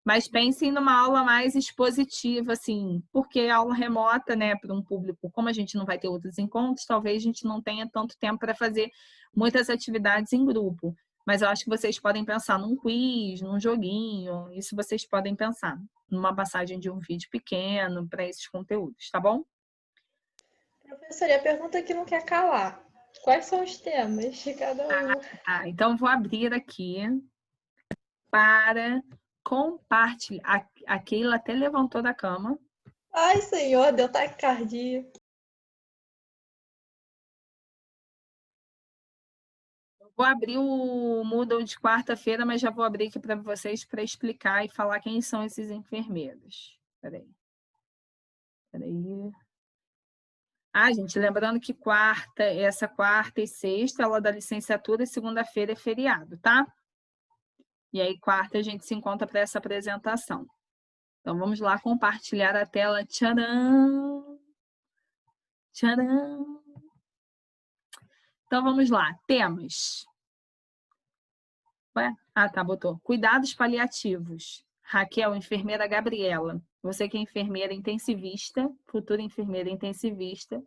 Mas pensem numa aula mais expositiva, assim, porque a aula remota, né, para um público, como a gente não vai ter outros encontros, talvez a gente não tenha tanto tempo para fazer muitas atividades em grupo. Mas eu acho que vocês podem pensar num quiz, num joguinho, isso vocês podem pensar, numa passagem de um vídeo pequeno para esses conteúdos, tá bom? Professora, a pergunta que não quer calar. Quais são os temas de cada um? Então, vou abrir aqui para compartilhar. A Keila até levantou da cama. Ai, senhor, deu taquicardia. Vou abrir o Moodle de quarta-feira, mas já vou abrir aqui para vocês para explicar e falar quem são esses enfermeiros. Peraí. Gente, lembrando que essa quarta e sexta, aula da licenciatura, e segunda-feira é feriado, tá? E aí, quarta, a gente se encontra para essa apresentação. Então, vamos lá compartilhar a tela. Tcharam! Tcharam! Então, vamos lá. Temas. Botou. Cuidados paliativos. Raquel, enfermeira Gabriela. Você que é enfermeira intensivista, futura enfermeira intensivista,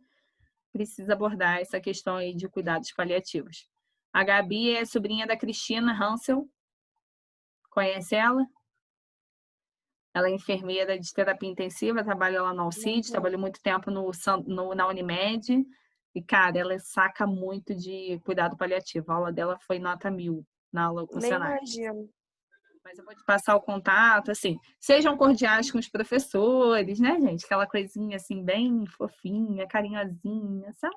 precisa abordar essa questão aí de cuidados paliativos. A Gabi é sobrinha da Cristina Hansel. Conhece ela? Ela é enfermeira de terapia intensiva, trabalha lá no Alcide, trabalhou muito tempo na Unimed. E, cara, ela saca muito de cuidado paliativo. A aula dela foi nota 1000 na aula com o Senai. Imagino. Mas eu vou te passar o contato, assim. Sejam cordiais com os professores, né, gente? Aquela coisinha, assim, bem fofinha, carinhosinha, sabe?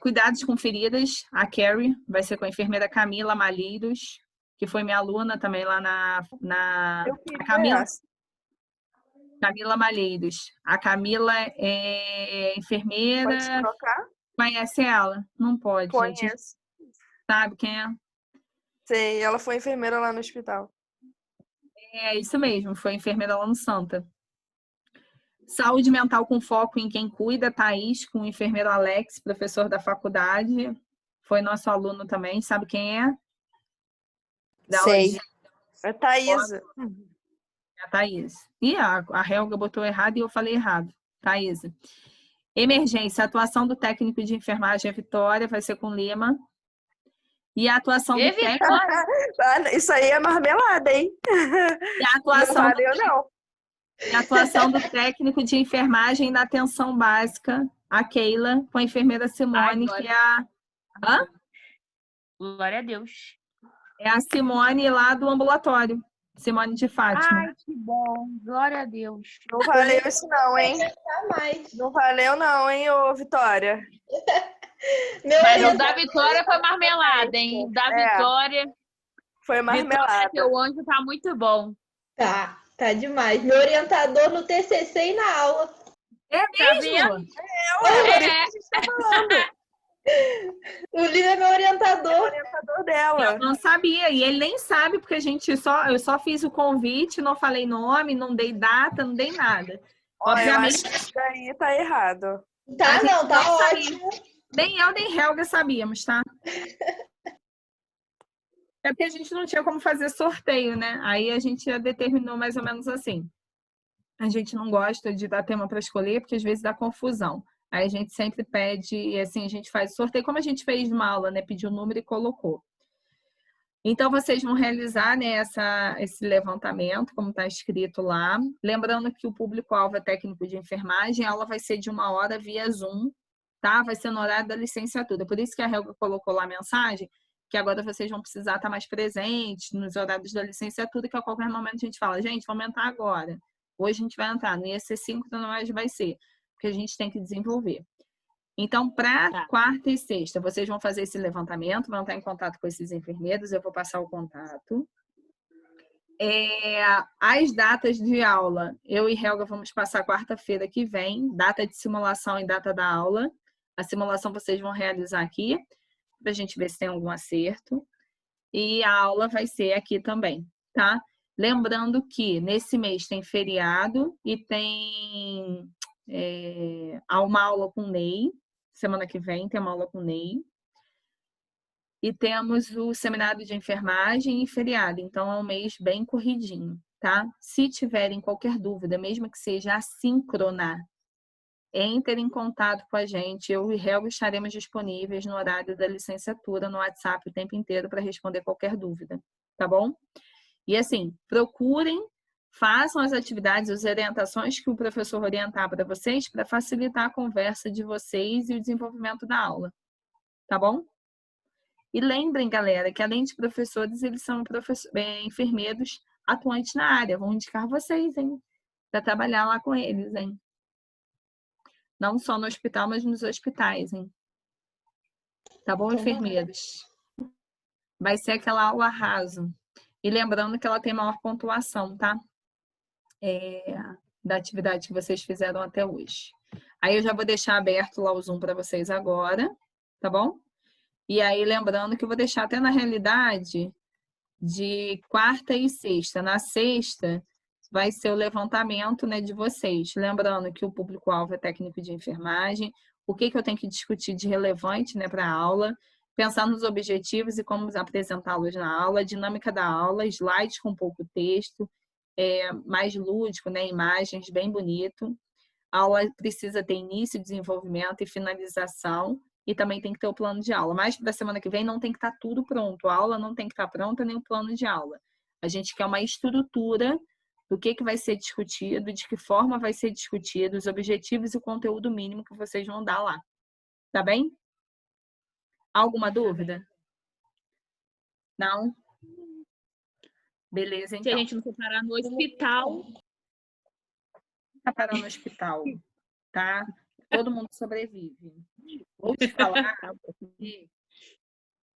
Cuidados com feridas. A Carrie vai ser com a enfermeira Camila Malheiros, que foi minha aluna também lá na Camila Malheiros. A Camila é enfermeira. Pode trocar? Conhece ela? Não pode, Conheço. gente. Sabe quem é? Sei, ela foi enfermeira lá no hospital. É isso mesmo, foi enfermeira lá no Santa. Saúde mental com foco em quem cuida, Thaís, com o enfermeiro Alex, professor da faculdade. Foi nosso aluno também, sabe quem é? Sei. É Thaísa. A Thaís. E a Helga botou errado e eu falei errado. Thaísa. Emergência, atuação do técnico de enfermagem é Vitória, vai ser com Lima. E a atuação do técnico... Isso aí é marmelada, hein? E a atuação não valeu, não. E a atuação do técnico de enfermagem na atenção básica a Keila com a enfermeira Simone, que é a... Hã? Glória a Deus. É a Simone lá do ambulatório. Simone de Fátima. Ai, que bom. Glória a Deus. Não valeu isso não, hein? Tá mais. Não valeu não, hein, ô Vitória? Meu Mas o orientador, da Vitória foi marmelada, hein? O da É. Vitória. Foi marmelada. Seu anjo tá muito bom. tá demais. Meu orientador no TCC e na aula. É Tá mesmo? vendo? O Lino é meu orientador. Orientador dela. Eu não sabia, e ele nem sabe, porque eu só fiz o convite, não falei nome, não dei data, não dei nada. Ó, eu Obviamente, acho que isso daí tá errado. A Tá, gente não, tá não sabia. ótimo. nem eu nem Helga sabíamos, tá? É porque a gente não tinha como fazer sorteio, né? Aí a gente já determinou mais ou menos assim. A gente não gosta de dar tema para escolher, porque às vezes dá confusão. Aí a gente sempre pede, e assim, a gente faz sorteio, como a gente fez numa aula, né? Pediu o número e colocou. Então, vocês vão realizar, né, esse levantamento, como está escrito lá. Lembrando que o público-alvo é técnico de enfermagem, a aula vai ser de 1 hora via Zoom, tá? Vai ser no horário da licenciatura. Por isso que a Helga colocou lá a mensagem, que agora vocês vão precisar estar mais presentes nos horários da licenciatura, que a qualquer momento a gente fala, gente, vamos entrar agora. Hoje a gente vai entrar, não ia ser 5, mas vai ser, porque a gente tem que desenvolver. Então, para quarta e sexta, vocês vão fazer esse levantamento, vão estar em contato com esses enfermeiros, eu vou passar o contato. As datas de aula, eu e Helga vamos passar quarta-feira que vem, data de simulação e data da aula. A simulação vocês vão realizar aqui, para a gente ver se tem algum acerto. E a aula vai ser aqui também, tá? Lembrando que nesse mês tem feriado e tem uma aula com o Ney. Semana que vem tem uma aula com o Ney. E temos o seminário de enfermagem e feriado. Então, é um mês bem corridinho, tá? Se tiverem qualquer dúvida, mesmo que seja assíncrona, entre em contato com a gente. Eu e Helga estaremos disponíveis no horário da licenciatura, no WhatsApp o tempo inteiro para responder qualquer dúvida, tá bom? E assim, procurem, façam as atividades, as orientações que o professor orientar para vocês para facilitar a conversa de vocês e o desenvolvimento da aula, tá bom? E lembrem, galera, que além de professores, eles são enfermeiros atuantes na área. Vão indicar vocês, hein? Para trabalhar lá com eles, hein? Não só no hospital, mas nos hospitais, hein? Tá bom, enfermeiros? Vai ser aquela aula raso. E lembrando que ela tem maior pontuação, tá? Da atividade que vocês fizeram até hoje. Aí eu já vou deixar aberto lá o Zoom para vocês agora, tá bom? E aí lembrando que eu vou deixar até na realidade de quarta e sexta. Na sexta vai ser o levantamento, né, de vocês. Lembrando que o público-alvo é técnico de enfermagem. O que eu tenho que discutir de relevante, né, para a aula. Pensar nos objetivos e como apresentá-los na aula. A dinâmica da aula, slides com pouco texto. Mais lúdico, né, imagens bem bonito. A aula precisa ter início, desenvolvimento e finalização. E também tem que ter o plano de aula. Mas para a semana que vem não tem que estar tudo pronto. A aula não tem que estar pronta, nem o plano de aula. A gente quer uma estrutura do que vai ser discutido, de que forma vai ser discutido, os objetivos e o conteúdo mínimo que vocês vão dar lá. Tá bem? Alguma dúvida? Não? Beleza, então. Se a gente não for parar no hospital... Tá parando no hospital, tá? Todo mundo sobrevive. Vou te falar que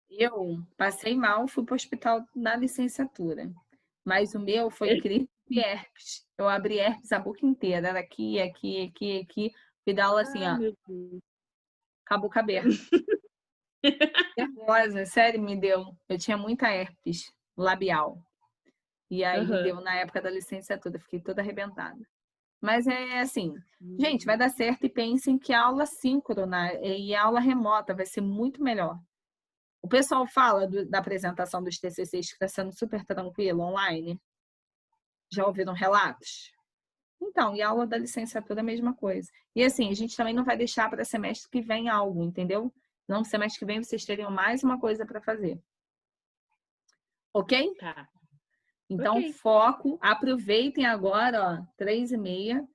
eu passei mal, fui para o hospital na licenciatura. Mas o meu foi gripe e herpes. Eu abri herpes a boca inteira. Era aqui, aqui, aqui, aqui. Fui dar aula assim, ó. Com a boca aberta. Nervosa, sério, me deu. Eu tinha muita herpes labial. E aí deu na época da licenciatura. Fiquei toda arrebentada. Mas é assim, gente, vai dar certo e pensem que a aula síncrona e a aula remota vai ser muito melhor. O pessoal fala da apresentação dos TCCs que está sendo super tranquilo online. Já ouviram relatos? Então, e a aula da licenciatura é a mesma coisa. E assim, a gente também não vai deixar para semestre que vem algo, entendeu? Não, semestre que vem vocês teriam mais uma coisa para fazer. Ok? Tá. Então, foco, aproveitem agora, ó, 3h30.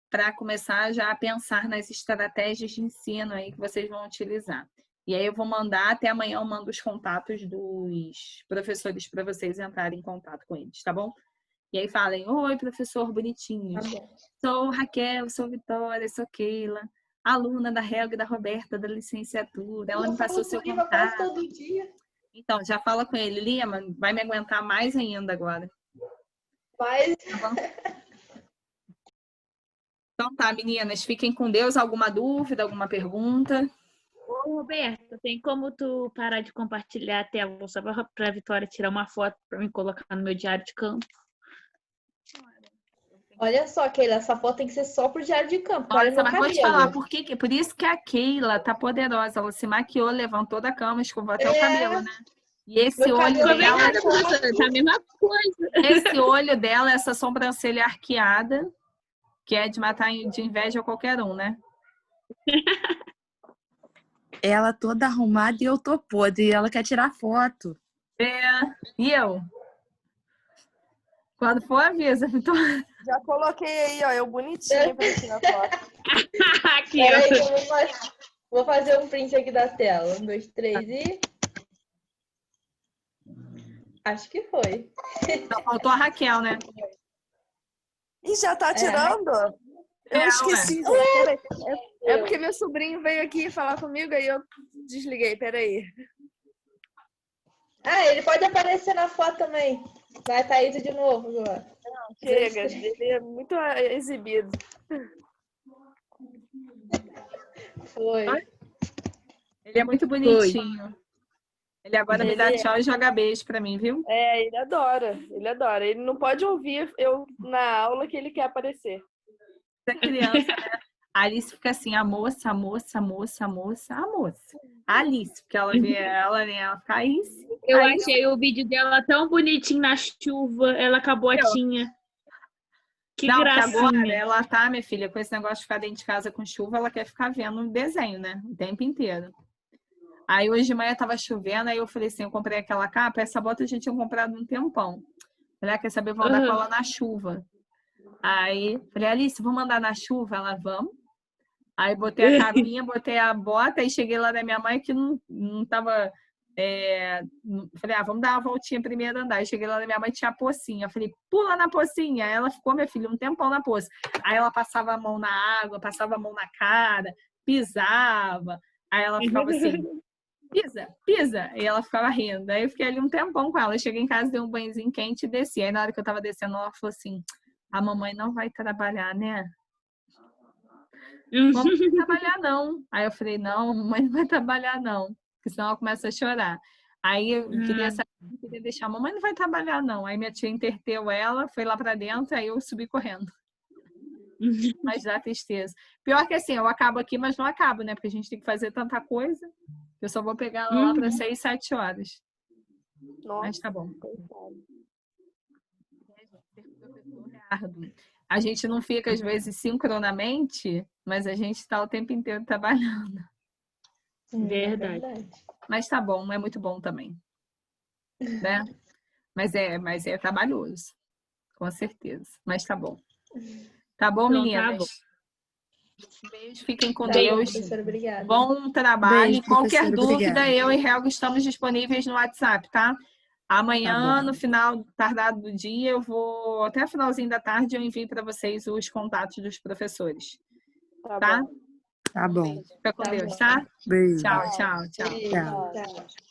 para começar já a pensar nas estratégias de ensino aí que vocês vão utilizar. E aí eu vou mandar, até amanhã eu mando os contatos dos professores para vocês entrarem em contato com eles, tá bom? E aí falem, oi, professor bonitinhos. Sou Raquel, sou Vitória, sou Keila, aluna da Helga e da Roberta da licenciatura. Ela me passou seu contato. Todo dia. Então, já fala com ele, Lima, vai me aguentar mais ainda agora. Mas... Tá bom? Então tá, meninas, fiquem com Deus. Alguma dúvida, alguma pergunta? Ô, Roberta, tem como tu parar de compartilhar a tela só para a Vitória tirar uma foto para me colocar no meu diário de campo? Olha só, Keila, essa foto tem que ser só pro diário de campo. Olha, Olha, mas vou te falar, por isso que a Keila tá poderosa. Ela se maquiou, levantou da cama, escovou até o cabelo, né? E esse olho dela... Tá a mesma coisa. Esse olho dela, essa sobrancelha arqueada, que é de matar de inveja qualquer um, né? Ela toda arrumada e eu tô podre. E ela quer tirar foto. E eu? Quando for, avisa, Vitória. Já coloquei aí, ó, eu bonitinha pra tirar foto. Aqui, Peraí, eu vou fazer um print aqui da tela. 1, 2, 3 e... Acho que foi. Só faltou a Raquel, né? E já tá tirando? Eu esqueci, gente. Peraí. É porque meu sobrinho veio aqui falar comigo, aí eu desliguei, peraí. Ah, ele pode aparecer na foto também. Vai, Thaís de novo agora. Não, chega, ele é muito exibido. Foi. Ele é muito bonitinho. Ele agora me dá tchau e joga beijo pra mim, viu? É, ele adora, ele adora. Ele não pode ouvir eu na aula que ele quer aparecer. Essa criança, né? A Alice fica assim, a moça, a moça, a moça, a moça, a moça. A Alice, porque ela vê ela, né? Ela fica Alice. Eu achei o vídeo dela tão bonitinho na chuva, ela com a botinha. Que não, gracinha. Agora ela tá, minha filha, com esse negócio de ficar dentro de casa com chuva, ela quer ficar vendo um desenho, né? O tempo inteiro. Aí hoje de manhã tava chovendo, aí eu falei assim, eu comprei aquela capa, essa bota a gente tinha comprado um tempão. Falei, quer saber, vou andar com ela na chuva. Aí, falei, Alice, vamos andar na chuva? Ela, vamos. Aí botei a capinha, botei a bota, aí cheguei lá da minha mãe que não tava... Falei, vamos dar uma voltinha primeiro andar. Aí cheguei lá da minha mãe, tinha a pocinha. Eu falei, pula na pocinha. Aí ela ficou, minha filha, um tempão na poça. Aí ela passava a mão na água, passava a mão na cara, pisava. Aí ela ficava assim... Pisa, pisa. E ela ficava rindo. Aí eu fiquei ali um tempão com ela. Eu cheguei em casa, dei um banhozinho quente e desci. Aí na hora que eu tava descendo, ela falou assim, a mamãe não vai trabalhar, né? Mamãe não vai trabalhar, não. Aí eu falei, não, mamãe não vai trabalhar, não. Porque senão ela começa a chorar. Aí eu queria saber, queria deixar, a mamãe não vai trabalhar, não. Aí minha tia interteu ela, foi lá pra dentro, aí eu subi correndo. Mas dá tristeza. Pior que assim, eu acabo aqui, mas não acabo, né? Porque a gente tem que fazer tanta coisa. Eu só vou pegar ela lá para 6, 7 horas. Nossa. Mas tá bom. A gente não fica, às vezes, sincronamente, mas a gente está o tempo inteiro trabalhando. Verdade. Mas tá bom, é muito bom também. Né? Mas é trabalhoso. Com certeza. Mas tá bom. Tá bom, então, meninas? Tá bom. Beijo, fiquem com Deus. Obrigada. Bom trabalho. Beijo, qualquer dúvida, obrigada. eu e Helga estamos disponíveis no WhatsApp, tá? Amanhã, no final tardado do dia, eu vou, até o finalzinho da tarde, eu envio para vocês os contatos dos professores. Tá? Bom. Tá bom. Fica com Deus, tá? Beijo. Tchau, tchau, tchau. Tchau.